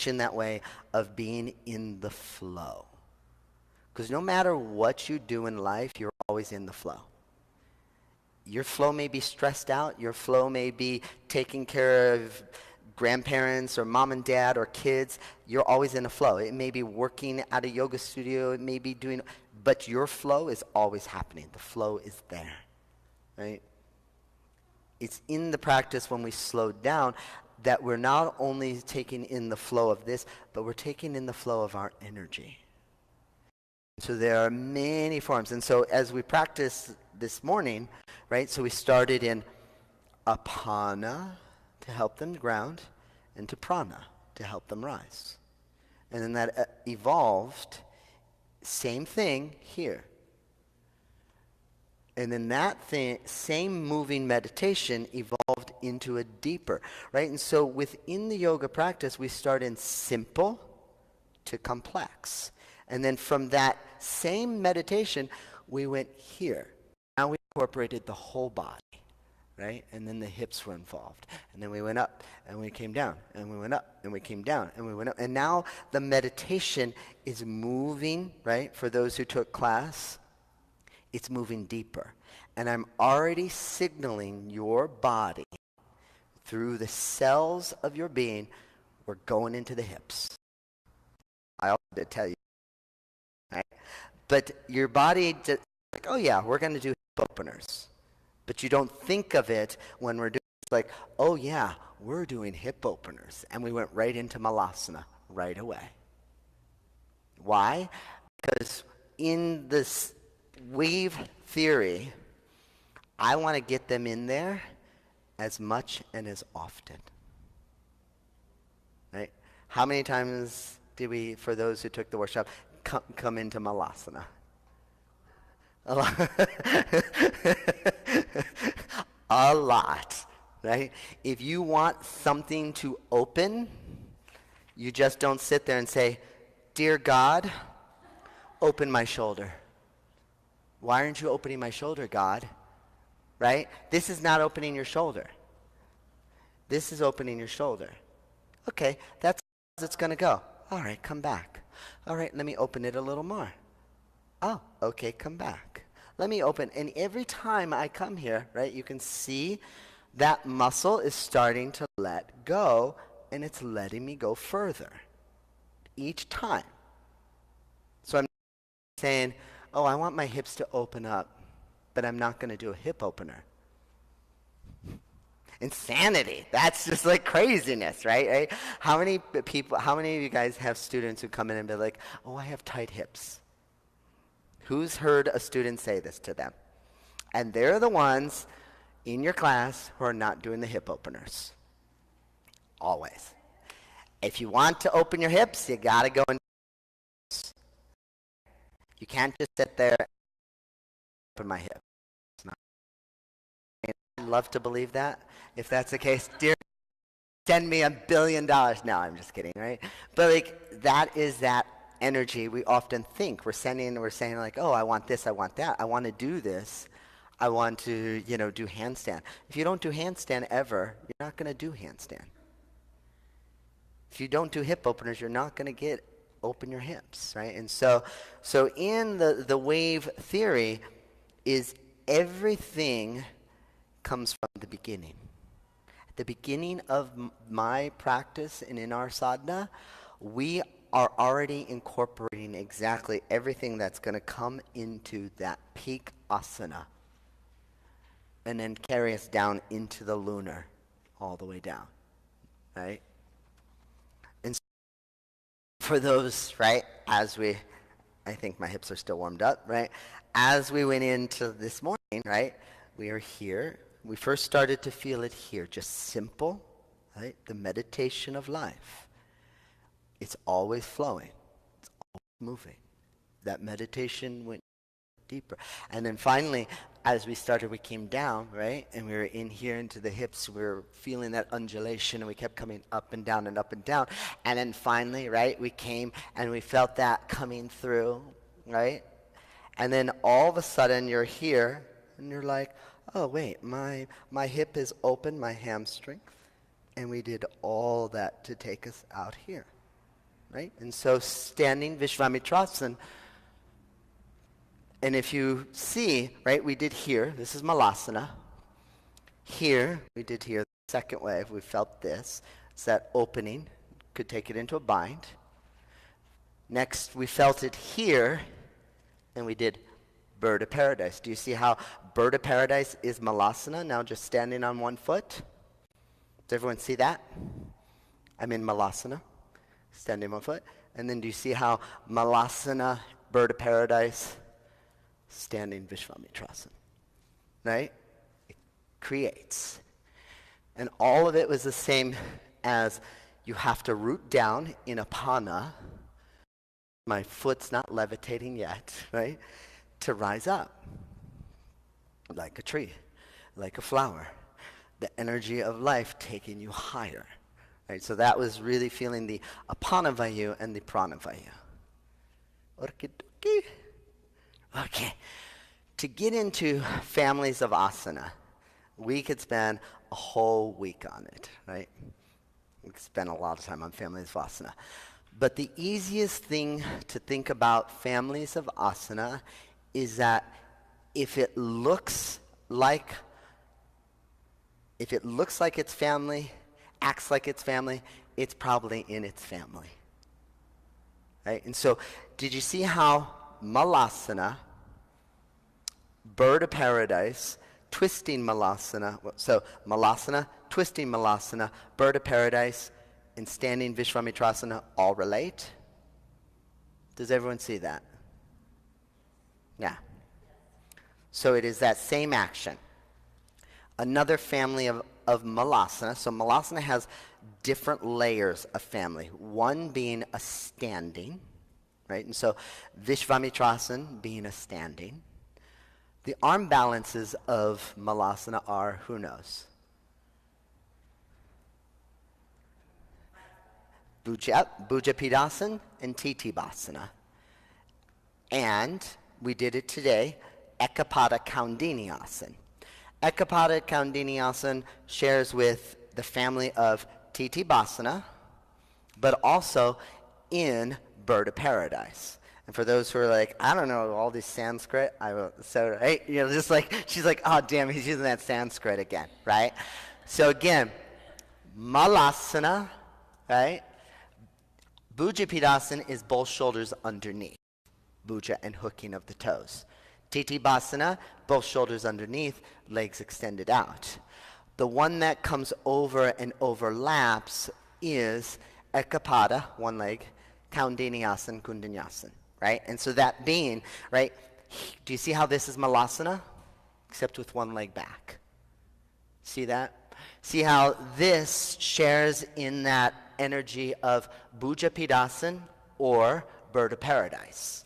in that way of being in the flow. Because no matter what you do in life, you're always in the flow. Your flow may be stressed out. Your flow may be taking care of grandparents or mom and dad or kids. You're always in a flow. It may be working at a yoga studio. It may be doing, but your flow is always happening. The flow is there, right? It's in the practice when we slow down that we're not only taking in the flow of this, but we're taking in the flow of our energy. So there are many forms. And so as we practice this morning, right, so we started in apana to help them ground and to prana to help them rise. And then that evolved, same thing here. And then that same moving meditation evolved into a deeper, right? And so within the yoga practice, we start in simple to complex. And then from that same meditation, we went here. Now we incorporated the whole body, right? And then the hips were involved. And then we went up, and we came down, and we went up, and we came down, and we went up. And now the meditation is moving, right? For those who took class, it's moving deeper. And I'm already signaling your body through the cells of your being, we're going into the hips. I also did tell you, right? But your body, like, oh yeah, we're going to do hip openers. But you don't think of it when we're doing it. It's like, oh yeah, we're doing hip openers. And we went right into malasana right away. Why? Because in this wave theory, I want to get them in there as much and as often. Right? How many times did we, for those who took the workshop, come into malasana? A lot. A lot, right? If you want something to open, you just don't sit there and say, "Dear God, open my shoulder." Why aren't you opening my shoulder, God? Right? This is not opening your shoulder. This is opening your shoulder. Okay, that's how it's going to go. All right, come back. All right, let me open it a little more. Oh, okay, come back. Let me open. And every time I come here, right, you can see that muscle is starting to let go, and it's letting me go further each time. So I'm saying, oh, I want my hips to open up, but I'm not going to do a hip opener. Insanity. That's just like craziness, right? How many of you guys have students who come in and be like, oh, I have tight hips? Who's heard a student say this to them? And they're the ones in your class who are not doing the hip openers. Always. If you want to open your hips, you got to go in. You can't just sit there and open my hip. It's not. I'd love to believe that. If that's the case, dear, send me $1 billion. No, I'm just kidding, right? But like that is that energy we often think. We're saying like, oh, I want this, I want that. I want to do this. I want to, do handstand. If you don't do handstand ever, you're not going to do handstand. If you don't do hip openers, you're not going to open your hips, right? And so in the wave theory is everything comes from the beginning. At the beginning of my practice and in our sadhana, we are already incorporating exactly everything that's going to come into that peak asana and then carry us down into the lunar all the way down, right? And so for those, right, I think my hips are still warmed up, right? As we went into this morning, right, we are here. We first started to feel it here, just simple, right? The meditation of life. It's always flowing. It's always moving. That meditation went deeper. And then finally, as we started, we came down, right? And we were in here into the hips. We were feeling that undulation, and we kept coming up and down and up and down. And then finally, right, we came and we felt that coming through, right? And then all of a sudden, you're here, and you're like, oh, wait, my hip is open, my hamstring. And we did all that to take us out here. Right? And so standing Vishvamitrasana, and if you see, right, we did here, this is Malasana. Here, we did here, the second wave, we felt this. It's that opening, could take it into a bind. Next, we felt it here, and we did Bird of Paradise. Do you see how Bird of Paradise is Malasana, now just standing on one foot? Does everyone see that? I'm in Malasana. Standing one foot. And then do you see how Malasana, Bird of Paradise, standing Vishvamitrasana, right? It creates. And all of it was the same as you have to root down in Apana. My foot's not levitating yet, right? To rise up like a tree, like a flower. The energy of life taking you higher. Right, so that was really feeling the Apanavayu and the Pranavayu. Okay. To get into families of asana, we could spend a whole week on it, right? We could spend a lot of time on families of asana. But the easiest thing to think about families of asana is that if it looks like it's family, acts like it's family, it's probably in its family. Right? And so, did you see how Malasana, Bird of Paradise, twisting Malasana, so Malasana, twisting Malasana, Bird of Paradise, and standing Vishvamitrasana all relate? Does everyone see that? Yeah. So it is that same action. Another family of Malasana. So Malasana has different layers of family. One being a standing, right? And so Vishvamitrasana being a standing. The arm balances of Malasana are, who knows? Bhujapidasana and Titibhasana. And we did it today, Ekapada Kaundini Asana. Ekapada Kaundini Asana shares with the family of Titibhasana, but also in Bird of Paradise. And for those who are like, I don't know all this Sanskrit, right? You know, just like, she's like, oh damn, he's using that Sanskrit again, right? So again, Malasana, right? Bhujapidasana is both shoulders underneath, bhuja and hooking of the toes. Titibhasana, both shoulders underneath, legs extended out. The one that comes over and overlaps is Ekapada, one leg, Kaundini Asana, Kundanyasana, right? And so that being, right, do you see how this is Malasana? Except with one leg back. See that? See how this shares in that energy of Bhujapidasana or Bird of Paradise.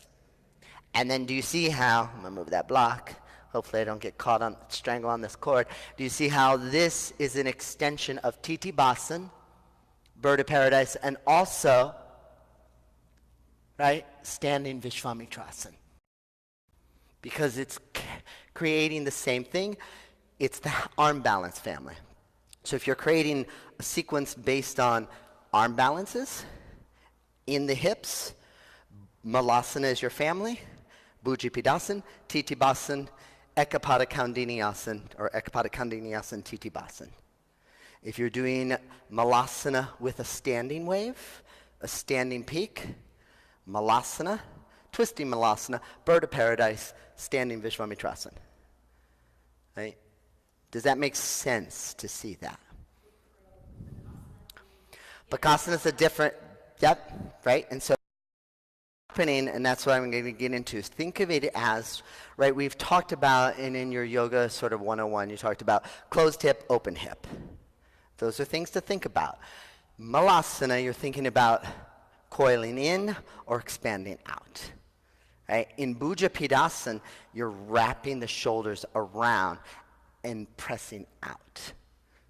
And then do you see how, I'm going to move that block, hopefully I don't get strangled on this cord. Do you see how this is an extension of Titibhasana, Bird of Paradise, and also, right, standing Vishvamitrasana? Because it's creating the same thing. It's the arm balance family. So if you're creating a sequence based on arm balances in the hips, Malasana is your family, Bhujapidasana, Titibhasana, Ekapada Kaundini Asana, or Ekapada Kaundini Asana, Titibhasana. If you're doing Malasana with a standing wave, a standing peak, malasana, twisting malasana, bird of paradise, standing Vishwamitrasana. Right? Does that make sense to see that? Bakasana is a different, yep, right? And so happening, and that's what I'm going to get into, is think of it as, right, we've talked about, and in your yoga sort of 101, you talked about closed hip, open hip. Those are things to think about. Malasana, you're thinking about coiling in or expanding out. Right? In Bhuja Pidasana, you're wrapping the shoulders around and pressing out.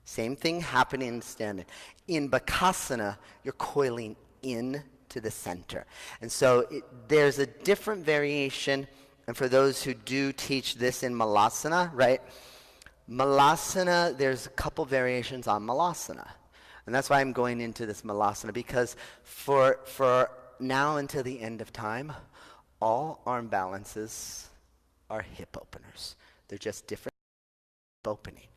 Same thing happening in standing. In Bakasana, you're coiling in to the center. And so there's a different variation, and for those who do teach this in Malasana, right? Malasana, there's a couple variations on Malasana. And that's why I'm going into this Malasana, because for now until the end of time, all arm balances are hip openers. They're just different hip opening.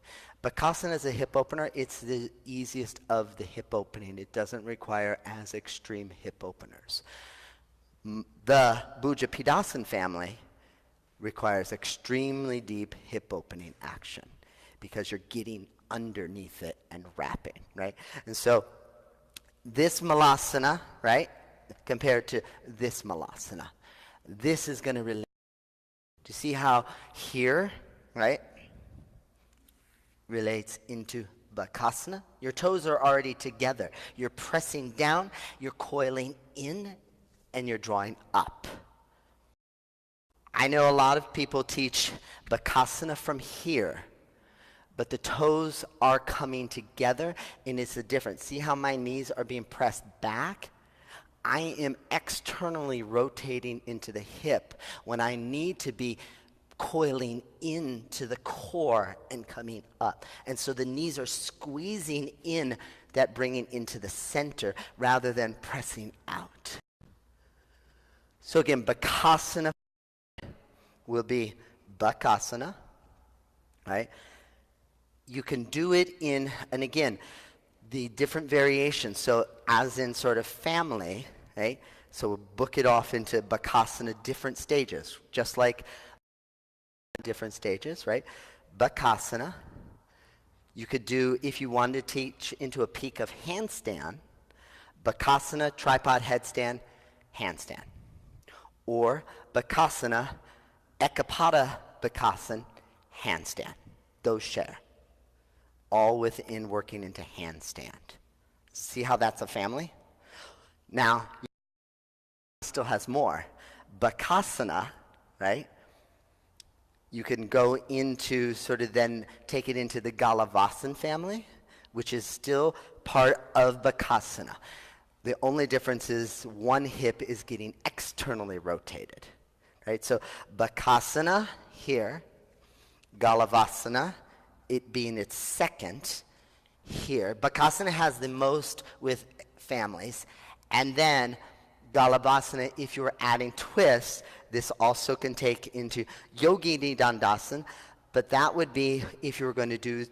Bakasana is a hip opener. It's the easiest of the hip opening. It doesn't require as extreme hip openers. The Bhuja Pidasana family requires extremely deep hip opening action because you're getting underneath it and wrapping, right? And so this Malasana, right, compared to this Malasana, this is going to relate. Do you see how here, right, relates into Bakasana? Your toes are already together. You're pressing down, you're coiling in, and you're drawing up. I know a lot of people teach Bakasana from here, but the toes are coming together, and it's a difference. See how my knees are being pressed back? I am externally rotating into the hip when I need to be coiling into the core and coming up. And so the knees are squeezing in, that bringing into the center rather than pressing out. So again, Bakasana will be Bakasana, right? You can do it in, and again, the different variations. So as in sort of family, right? So we'll book it off into Bakasana different stages, just like different stages, right? Bakasana, you could do, if you wanted to teach into a peak of handstand, Bakasana, tripod headstand, handstand. Or Bakasana, Ekapada Bakasana, handstand. Those share. All within working into handstand. See how that's a family? Now, still has more. Bakasana, right? You can go into sort of then take it into the Galavasana family, which is still part of Bakasana. The only difference is one hip is getting externally rotated, right? So Bakasana here, Galavasana, it being its second here. Bakasana has the most with families. And then Galavasana, if you were adding twists, this also can take into Yogini Dandasana, but that would be if you were going to do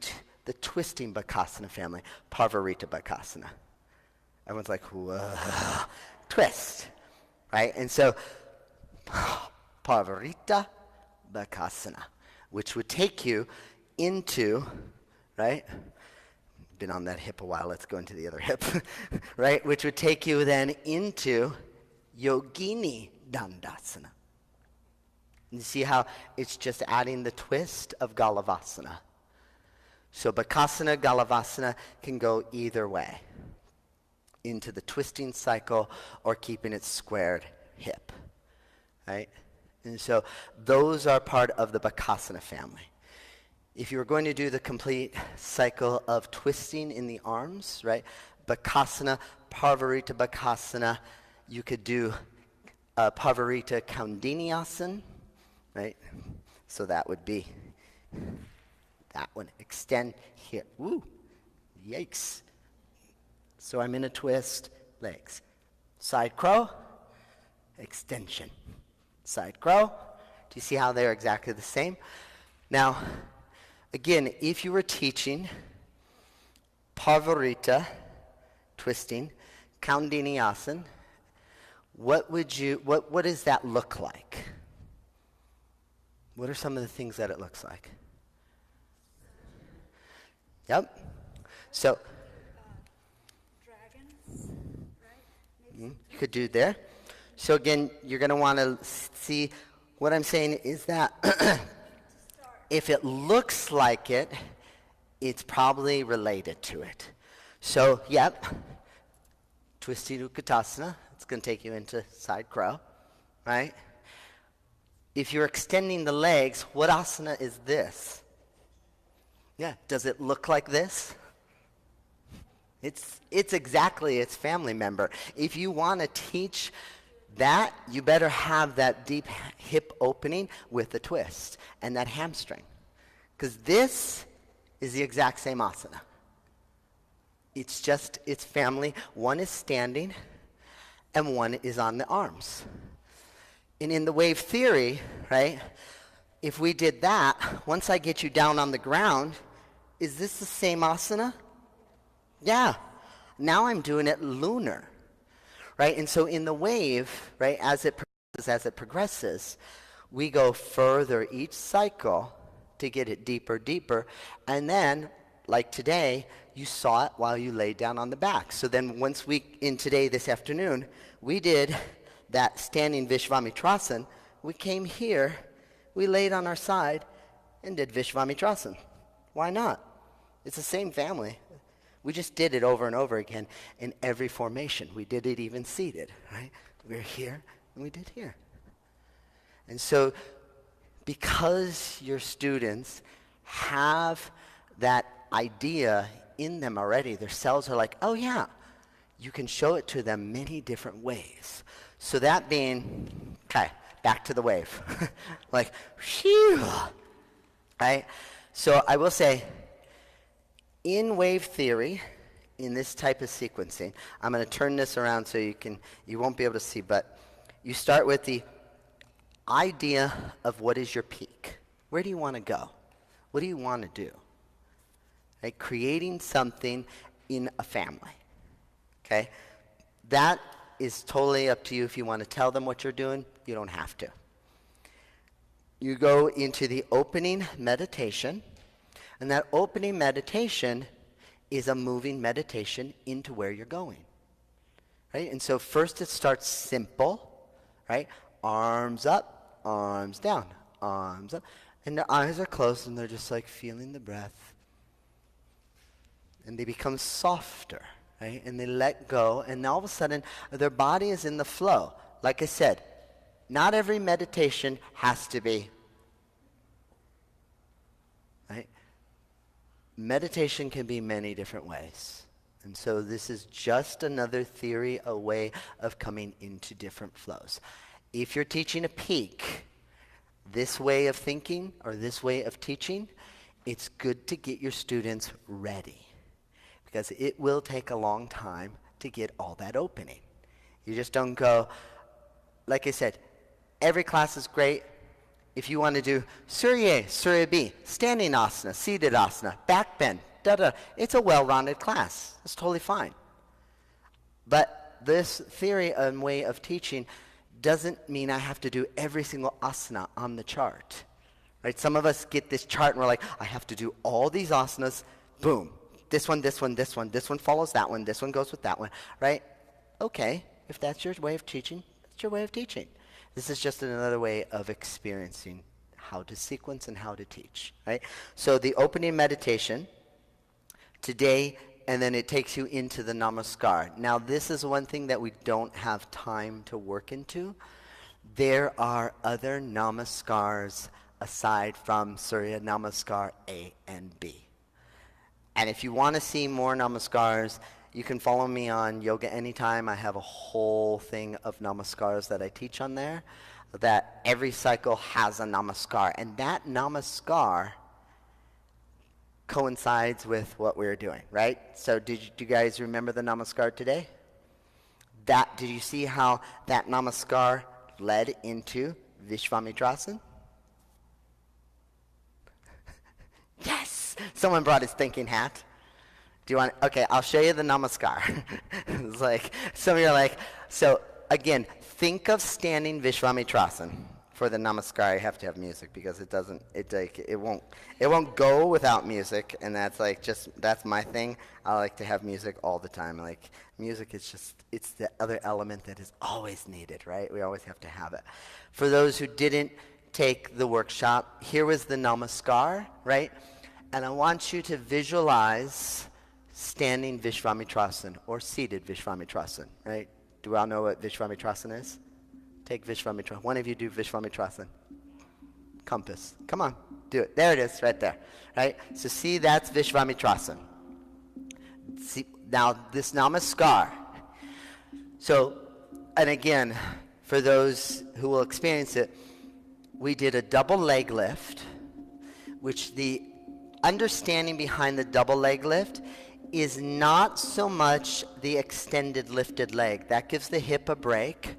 the twisting Bakasana family, Parvarita Bakasana. Everyone's like, whoa, twist, right? And so Parvarita Bakasana, which would take you into, right? Been on that hip a while, let's go into the other hip, right? Which would take you then into Yogini Dandasana. You see how it's just adding the twist of Galavasana. So Bakasana, Galavasana can go either way, into the twisting cycle or keeping it squared hip, right? And so those are part of the Bakasana family. If you were going to do the complete cycle of twisting in the arms, right? Bakasana, Parvarita Bakasana, you could do Parvarita Kaundiniyasana, right? So that would be that one. Extend here. Woo! Yikes. So I'm in a twist, legs. Side crow, extension. Side crow. Do you see how they're exactly the same? Now, again, if you were teaching Parvarita, twisting, Kaundini Asana, what does that look like? What are some of the things that it looks like? Yep. So Dragons, right? you could do there. So again, you're going to want to see what I'm saying is that if it looks like it, it's probably related to it. So, yep, twisted Utkatasana. It's going to take you into side crow, right? If you're extending the legs, what asana is this? Yeah, does it look like this? It's exactly its family member. If you want to teach that, you better have that deep hip opening with a twist and that hamstring. Because this is the exact same asana. It's just its family. One is standing and one is on the arms. And in the wave theory, right, if we did that, once I get you down on the ground, is this the same asana? Yeah. Now I'm doing it lunar, right? And so in the wave, right, as it progresses, we go further each cycle to get it deeper, deeper. And then, like today, you saw it while you laid down on the back. So then once this afternoon, we did that standing Vishvamitrasan. We came here, we laid on our side, and did Vishvamitrasan. Why not? It's the same family. We just did it over and over again in every formation. We did it even seated, right? We're here, and we did here. And so because your students have that idea in them already, their cells are like, oh yeah, you can show it to them many different ways. So that being, okay, back to the wave. Like, phew, right? So I will say, in wave theory, in this type of sequencing, I'm going to turn this around so you won't be able to see, but you start with the idea of what is your peak. Where do you want to go? What do you want to do? Right? Creating something in a family. Okay? That is totally up to you. If you want to tell them what you're doing, you don't have to. You go into the opening meditation, and that opening meditation is a moving meditation into where you're going. Right? And so first it starts simple, right? Arms up, arms down, arms up. And their eyes are closed and they're just like feeling the breath. And they become softer, right? And they let go, and all of a sudden their body is in the flow. Like I said, not every meditation has to be, right? Meditation can be many different ways. And so this is just another theory, a way of coming into different flows. If you're teaching a peak, this way of thinking or this way of teaching, it's good to get your students ready, because it will take a long time to get all that opening. You just don't go, like I said, every class is great. If you want to do Surya A, Surya B, standing asana, seated asana, back bend, it's a well-rounded class. It's totally fine. But this theory and way of teaching doesn't mean I have to do every single asana on the chart. Right? Some of us get this chart and we're like, I have to do all these asanas, boom. This one, this one, this one, this one follows that one, this one goes with that one, right? Okay, if that's your way of teaching, that's your way of teaching. This is just another way of experiencing how to sequence and how to teach, right? So the opening meditation today, and then it takes you into the namaskar. Now this is one thing that we don't have time to work into. There are other namaskars aside from Surya Namaskar A and B. And if you want to see more namaskars, you can follow me on Yoga Anytime. I have a whole thing of namaskars that I teach on there, that every cycle has a namaskar. And that namaskar coincides with what we're doing, right? So do you guys remember the namaskar today? Did you see how that namaskar led into Vishvamitrasan? Yes! Someone brought his thinking hat. Do you want, okay, I'll show you the namaskar. It's like, some of you are like, so again, think of standing Vishwamitrasan. For the namaskar, you have to have music because it won't go without music, and that's like that's my thing. I like to have music all the time. Like music is it's the other element that is always needed, right? We always have to have it. For those who didn't take the workshop, here was the namaskar, right? And I want you to visualize standing Vishwamitrasan or seated Vishwamitrasan, right? Do we all know what Vishwamitrasan is? Take Vishwamitrasan. One of you do Vishwamitrasan. Compass. Come on, do it. There it is, right there. Right? So see, that's Vishwamitrasan. See, now this namaskar. So, and again, for those who will experience it, we did a double leg lift, which the understanding behind the double leg lift is not so much the extended lifted leg. That gives the hip a break.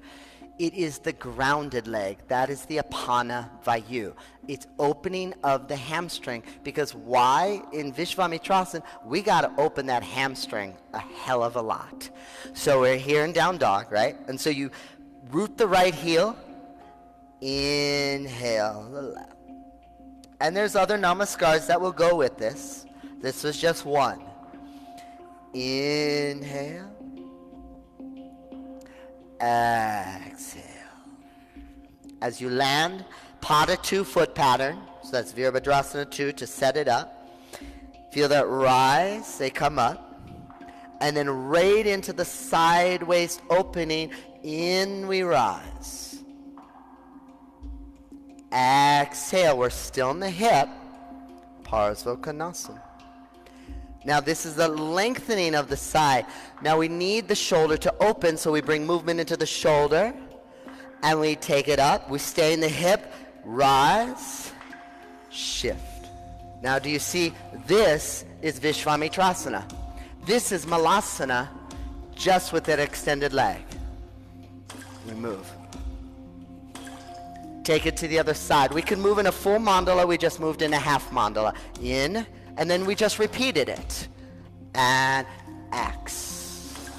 It is the grounded leg. That is the apana vayu. It's opening of the hamstring. Because why? In Vishwamitrasan, we got to open that hamstring a hell of a lot. So we're here in down dog, right? And so you root the right heel. Inhale the left. And there's other namaskars that will go with this. This was just one. Inhale. Exhale. As you land, Pada 2 foot pattern. So that's Virabhadrasana 2 to set it up. Feel that rise, they come up. And then right into the sideways opening, in we rise. Exhale, we're still in the hip. Parsvakonasana. Now this is the lengthening of the side. Now we need the shoulder to open, so we bring movement into the shoulder. And we take it up. We stay in the hip. Rise. Shift. Now do you see, this is Vishwamitrasana. This is Malasana, just with that extended leg. We move. Take it to the other side. We can move in a full mandala. We just moved in a half mandala. In. And then we just repeated it. And X.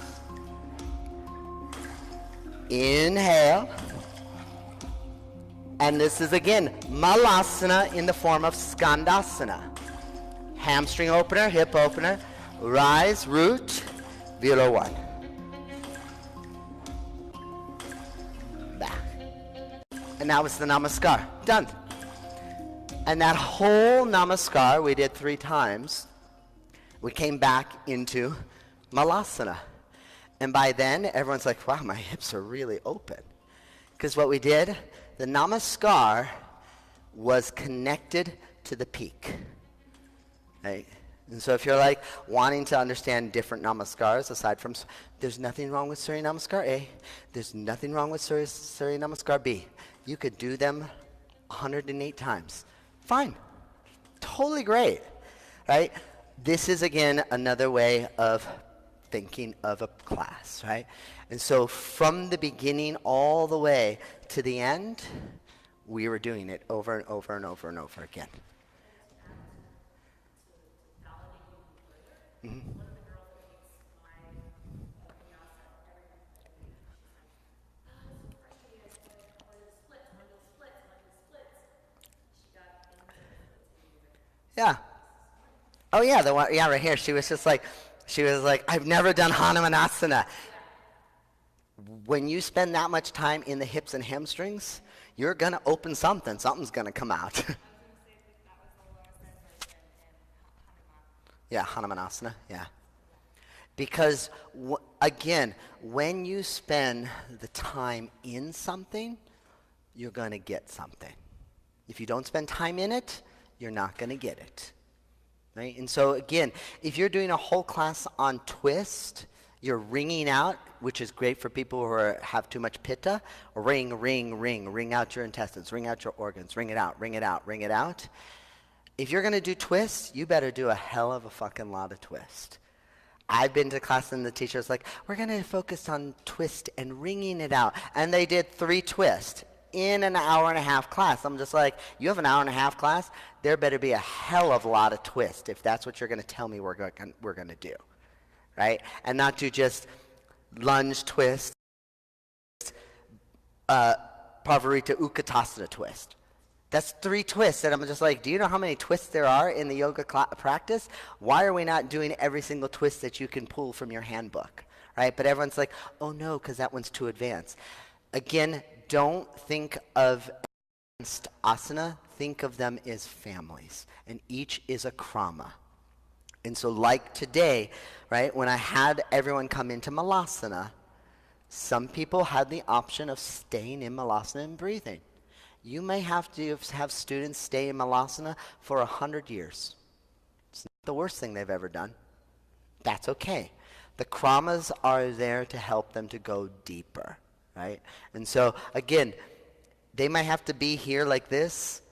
Inhale. And this is again Malasana in the form of Skandasana. Hamstring opener, hip opener. Rise, root, Vira 1. Back. And that was the namaskar. Done. And that whole namaskar we did 3 times. We came back into Malasana. And by then, everyone's like, wow, my hips are really open. Because what we did, the namaskar was connected to the peak. Right? And so if you're like wanting to understand different namaskars, aside from, there's nothing wrong with Surya Namaskar A, there's nothing wrong with Surya Namaskar B. You could do them 108 times. Fine. Totally great. Right? This is, again, another way of thinking of a class, right? And so from the beginning all the way to the end, we were doing it over and over and over and over again. Mm-hmm. Yeah. Oh yeah, the one, yeah, right here. She was like, I've never done Hanumanasana. When you spend that much time in the hips and hamstrings, you're gonna open something. Something's gonna come out. Yeah, Hanumanasana. Yeah. Because again, when you spend the time in something, you're gonna get something. If you don't spend time in it, you're not gonna get it. Right? And so again, if you're doing a whole class on twist, you're wringing out, which is great for people who have too much pitta. Ring, ring, ring. Ring out your intestines. Ring out your organs. Ring it out, ring it out, ring it out. If you're going to do twist, you better do a hell of a fucking lot of twist. I've been to class and the teacher's like, we're going to focus on twist and ringing it out. And they did 3 twists. in an hour and a half class. I'm just like, you have an hour and a half class? There better be a hell of a lot of twist if that's what you're going to tell me we're going to do, right? And not do just lunge twist, Parvarita Utkatasana twist. That's 3 twists, and I'm just like, do you know how many twists there are in the yoga practice? Why are we not doing every single twist that you can pull from your handbook, right? But everyone's like, oh no, because that one's too advanced. Again, don't think of advanced asana, think of them as families, and each is a krama. And so like today, right, when I had everyone come into malasana, some people had the option of staying in malasana and breathing. You may have to have students stay in malasana for 100 years. It's not the worst thing they've ever done. That's okay. The kramas are there to help them to go deeper, right? And so, again, they might have to be here like this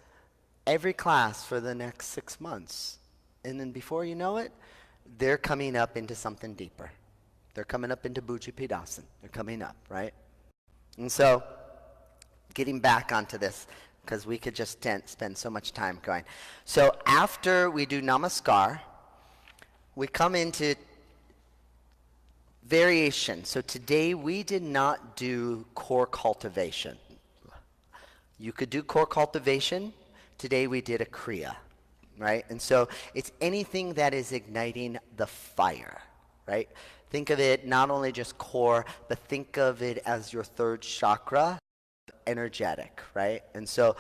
every class for the next 6 months. And then before you know it, they're coming up into something deeper. They're coming up into Bhujipidasan. They're coming up, right? And so, getting back onto this, because we could just spend so much time going. So after we do namaskar, we come into variation. So today we did not do core cultivation. You could do core cultivation. Today we did a kriya, right? And so it's anything that is igniting the fire, right? Think of it not only just core, but think of it as your 3rd chakra, energetic, right? And so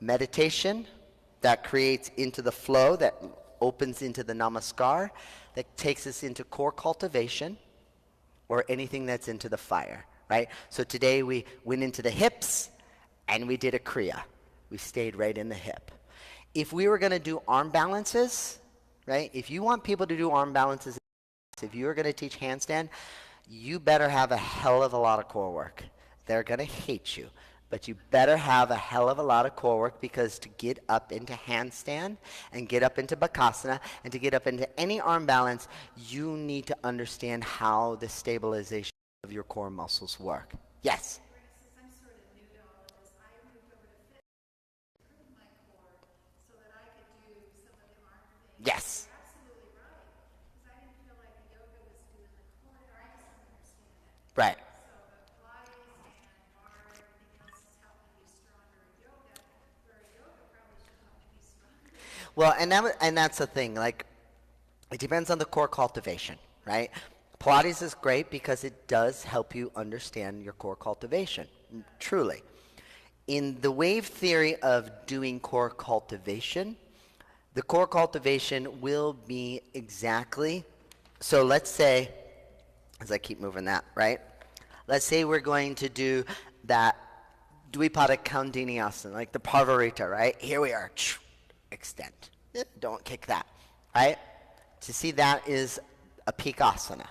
meditation, that creates into the flow, that opens into the namaskar, that takes us into core cultivation, or anything that's into the fire, right? So today we went into the hips, and we did a kriya. We stayed right in the hip. If we were going to do arm balances, right? If you want people to do arm balances, if you are going to teach handstand, you better have a hell of a lot of core work. They're going to hate you. But you better have a hell of a lot of core work, because to get up into handstand and get up into bakasana and to get up into any arm balance, you need to understand how the stabilization of your core muscles work. Yes? Since I'm sort of new to all of this, I moved over to fitness to improve my core so that I could do some of the arm things. Yes. You're absolutely right. Because I didn't feel like the yoga was doing the core, or I just didn't understand it. Right. So the Pilates and bar, everything else has helped me be stronger in yoga, where yoga probably should help me be stronger. Well, and that's the thing. Like, it depends on the core cultivation, right? Pilates is great because it does help you understand your core cultivation, truly. In the wave theory of doing core cultivation, the core cultivation will be exactly, so let's say, as I keep moving that, right? Let's say we're going to do that Dvipada Kundalini Asana, like the Parvarita, right? Here we are, extend. Don't kick that, right? To see that is a peak asana.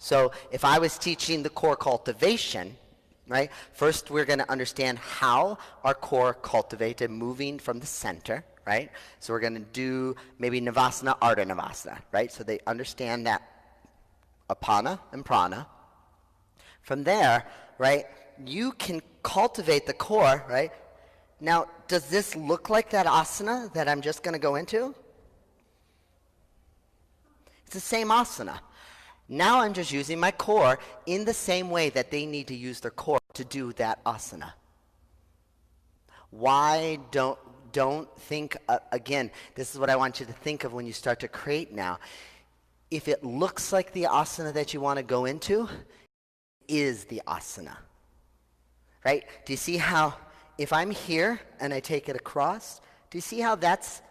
So if I was teaching the core cultivation, right, first we're going to understand how our core cultivated, moving from the center, right? So we're going to do maybe Navasana, Ardha Navasana, right? So they understand that apana and prana. From there, right, you can cultivate the core, right? Now, does this look like that asana that I'm just going to go into? It's the same asana. Now I'm just using my core in the same way that they need to use their core to do that asana. Why don't think, again, this is what I want you to think of when you start to create now. If it looks like the asana that you want to go into, is the asana. Right? Do you see how, if I'm here and I take it across, do you see how that's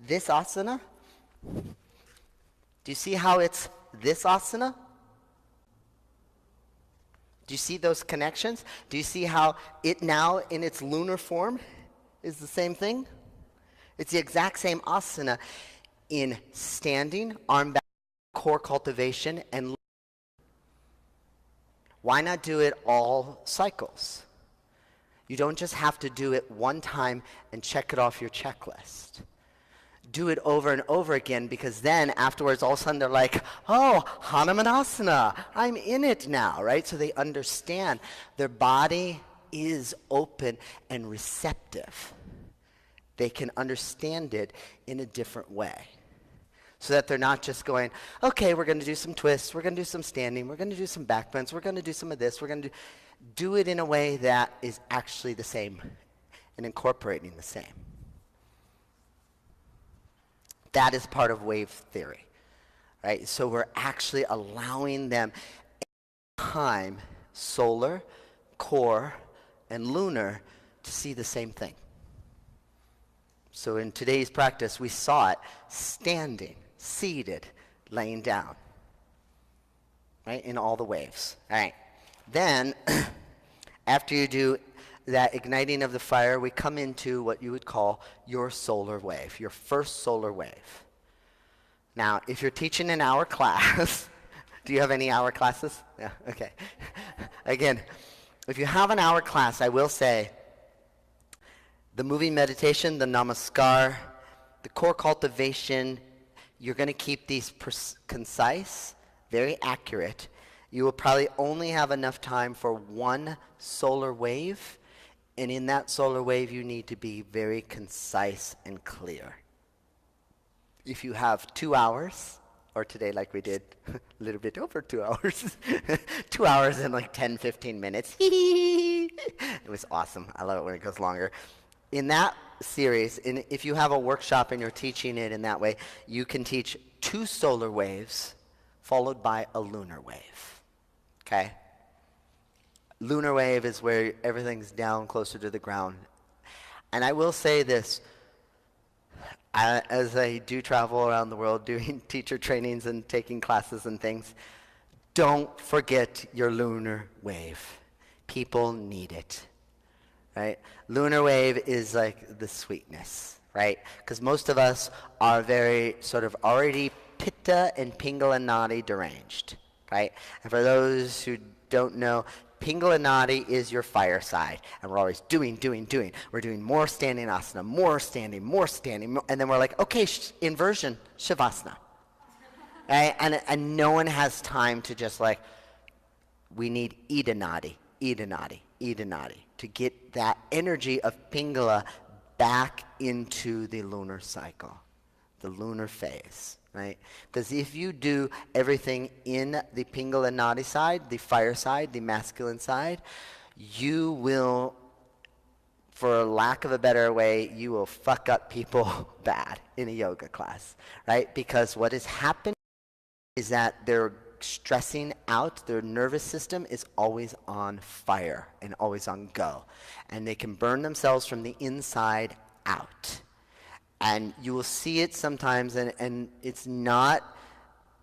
this asana? Do you see how it's this asana? Do you see those connections? Do you see how it now in its lunar form is the same thing? It's the exact same asana in standing, arm back, core cultivation, and why not do it all cycles? You don't just have to do it one time and check it off your checklist. Do it over and over again, because then afterwards all of a sudden they're like, oh, Hanumanasana, I'm in it now, right? So they understand their body is open and receptive. They can understand it in a different way. So that they're not just going, okay, we're going to do some twists, we're going to do some standing, we're going to do some back bends, we're going to do some of this, we're going to do it in a way that is actually the same and incorporating the same. That is part of wave theory, right? So we're actually allowing them time, solar, core, and lunar, to see the same thing. So in today's practice, we saw it standing, seated, laying down, right, in all the waves. All right. Then, after you do that igniting of the fire, we come into what you would call your solar wave, your first solar wave. Now, if you're teaching an hour class, do you have any hour classes? Yeah, okay. Again, if you have an hour class, I will say the moving meditation, the namaskar, the core cultivation, you're going to keep these concise, very accurate. You will probably only have enough time for one solar wave, and in that solar wave, you need to be very concise and clear. If you have 2 hours, or today like we did, a little bit over 2 hours, 2 hours and like 10, 15 minutes. It was awesome. I love it when it goes longer. In that series, if you have a workshop and you're teaching it in that way, you can teach 2 solar waves followed by a lunar wave. Okay? Lunar wave is where everything's down closer to the ground. And I will say this, as I do travel around the world doing teacher trainings and taking classes and things, don't forget your lunar wave. People need it. Right? Lunar wave is like the sweetness, right? Because most of us are very sort of already pitta and pingala nadi deranged, right? And for those who don't know, pingala nadi is your fire side, and we're always doing. We're doing more standing asana, more standing, and then we're like, okay, inversion, shavasana, right? And no one has time to just like, we need ida nadi, to get that energy of pingala back into the lunar cycle, the lunar phase, right? Because if you do everything in the pingala nadi side, the fire side, the masculine side, you will, for lack of a better way, you will fuck up people bad in a yoga class, right? Because what has happened is that they're stressing out, their nervous system is always on fire and always on go. And they can burn themselves from the inside out. And you will see it sometimes, and it's not,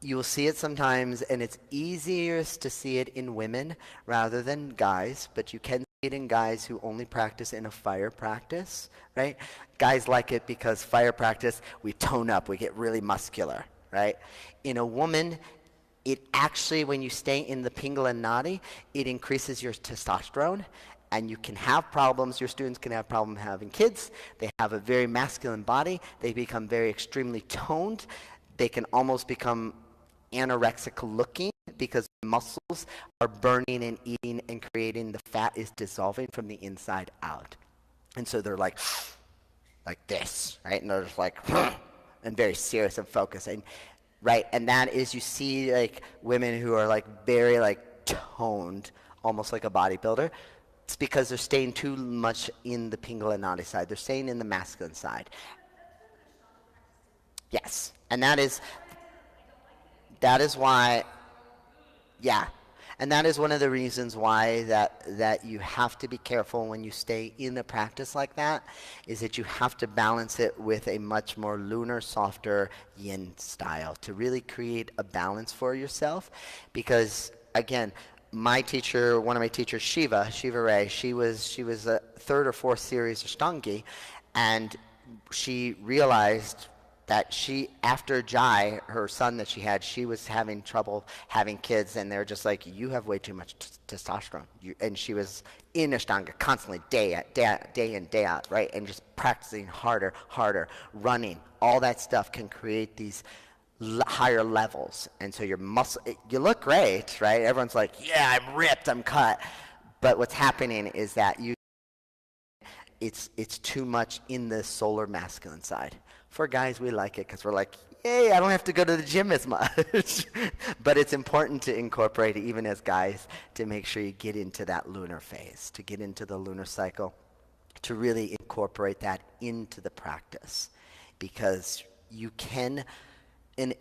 you will see it sometimes, and it's easiest to see it in women rather than guys, but you can see it in guys who only practice in a fire practice, right? Guys like it because fire practice, we tone up, we get really muscular, right? In a woman, it actually, when you stay in the pingala nadi, it increases your testosterone, and you can have problems. Your students can have problems having kids. They have a very masculine body. They become very extremely toned. They can almost become anorexic looking because muscles are burning and eating and creating, the fat is dissolving from the inside out. And so they're like this, right? And they're just like, and very serious and focused. And right, and that is, you see like women who are like very like toned, almost like a bodybuilder. It's because they're staying too much in the pingala nadi side. They're staying in the masculine side. Yes, and that is why, yeah. And that is one of the reasons why that you have to be careful when you stay in a practice like that, is that you have to balance it with a much more lunar, softer yin style to really create a balance for yourself. Because, again, my teacher, one of my teachers, Shiva Ray, she was a 3rd or 4th series Ashtangi, and she realized that she, after Jai, her son that she had, she was having trouble having kids, and they're just like, you have way too much testosterone. And she was in Ashtanga constantly, day in, day out, right? And just practicing harder, running. All that stuff can create these higher levels. And so your muscle, you look great, right? Everyone's like, yeah, I'm ripped, I'm cut. But what's happening is that it's too much in the solar masculine side. For guys, we like it because we're like, yay, I don't have to go to the gym as much. But it's important to incorporate it, even as guys, to make sure you get into that lunar phase, to get into the lunar cycle, to really incorporate that into the practice. Because you can, and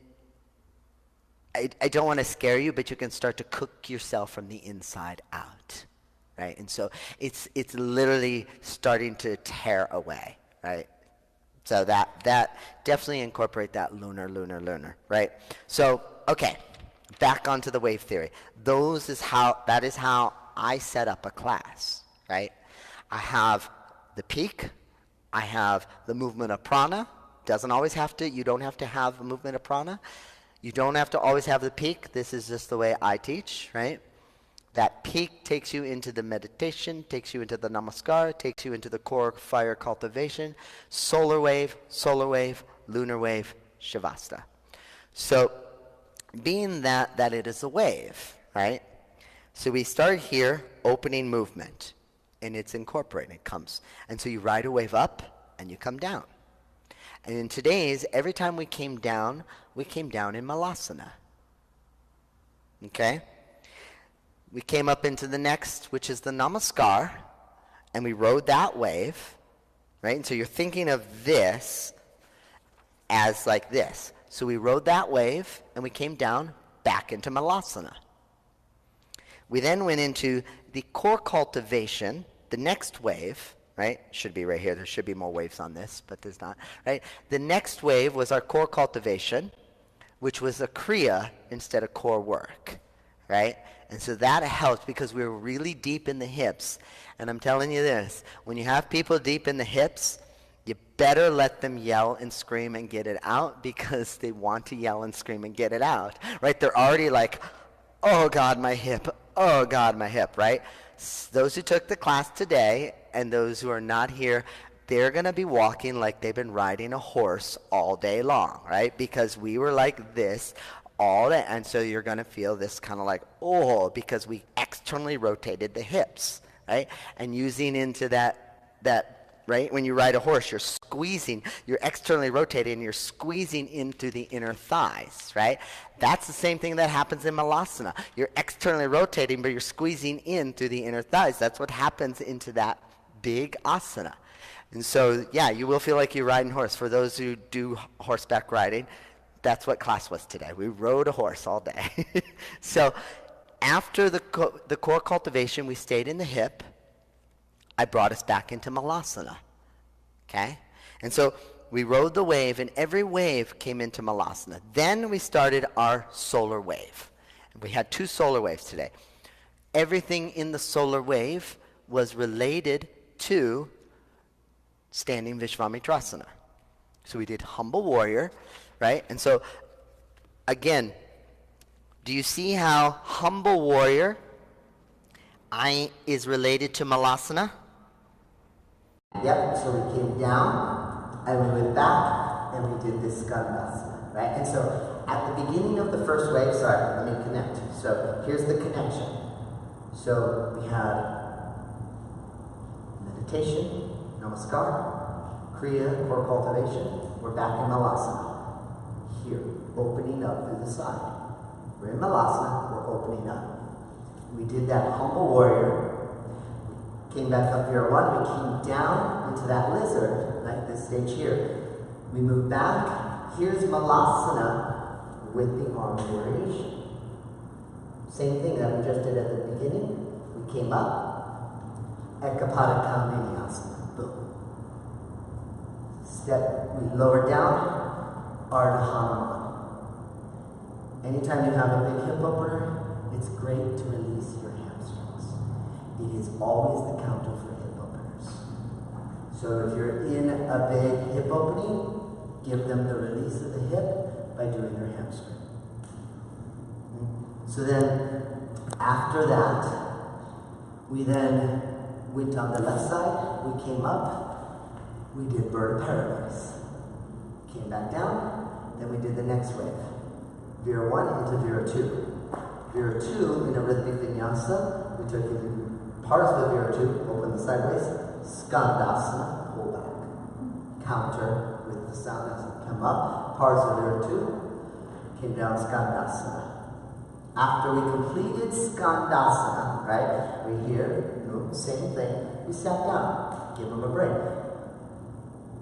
I don't want to scare you, but you can start to cook yourself from the inside out. Right? And so it's literally starting to tear away, right? So that definitely incorporate that lunar, right? So, okay, back onto the wave theory. That is how I set up a class, right? I have the peak, I have the movement of prana. You don't have to have a movement of prana. You don't have to always have the peak. This is just the way I teach, right? That peak takes you into the meditation, takes you into the namaskar, takes you into the core fire cultivation, solar wave, lunar wave, shavasana. So being that it is a wave, right? So we start here, opening movement, and it's incorporating, it comes. And so you ride a wave up, and you come down. And in today's, every time we came down in malasana. Okay? We came up into the next, which is the namaskar, and we rode that wave, right? And so you're thinking of this as like this. So we rode that wave, and we came down back into malasana. We then went into the core cultivation, the next wave, right? Should be right here. There should be more waves on this, but there's not, right? The next wave was our core cultivation, which was a kriya instead of core work, right? And so that helped because we were really deep in the hips. And I'm telling you this, when you have people deep in the hips, you better let them yell and scream and get it out because they want to yell and scream and get it out, right? They're already like, oh God, my hip, oh God, my hip, right? Those who took the class today and those who are not here, they're going to be walking like they've been riding a horse all day long, right? Because we were like this all day, and so you're going to feel this kind of like, oh, because we externally rotated the hips, right? And using into that, right? When you ride a horse, you're squeezing, you're externally rotating, you're squeezing into the inner thighs, right? That's the same thing that happens in malasana. You're externally rotating, but you're squeezing in through the inner thighs. That's what happens into that big asana. And so, yeah, you will feel like you're riding a horse. For those who do horseback riding, that's what class was today. We rode a horse all day. So after the core cultivation, we stayed in the hip. I brought us back into malasana, okay? And so we rode the wave, and every wave came into malasana. Then we started our solar wave. We had 2 solar waves today. Everything in the solar wave was related to standing Vishvamitrasana. So we did humble warrior, right? And so, again, do you see how humble warrior is related to malasana? Yep, so we came down, and we went back, and we did this skandasana, right? And so, at the beginning of the first wave, sorry, let me connect. So, here's the connection. So, we had meditation, namaskar, kriya, core cultivation. We're back in malasana. Here, opening up through the side. We're in malasana, we're opening up. We did that humble warrior. Came back up here one, we came down into that lizard, like this stage here. We move back, here's malasana with the arm variation. Same thing that we just did at the beginning. We came up, Ekapada Kaminiasana, boom. Step, we lower down, Ardha Hanuman. Anytime you have a big hip opener, it's great to release your hamstrings. It is always the counter for hip openers. So if you're in a big hip opening, give them the release of the hip by doing their hamstring. So then, after that, we then went on the left side, we came up, we did bird of paradise. Came back down, then we did the next wave. Vira 1 into Vira 2. Vira 2 in a rhythmic vinyasa, we took it Parsavira 2, open the sideways. Skandasana, pull back. Counter with the sound as it come up. Parsavira 2, came down Skandasana. After we completed Skandasana, right, we here, same thing, we sat down, give them a break.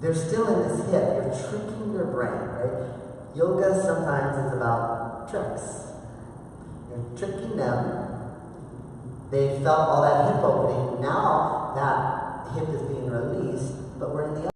They're still in this hip, you're tricking their brain, right? Yoga sometimes is about tricks. You're tricking them. They felt all that hip opening. Now that hip is being released, but we're in the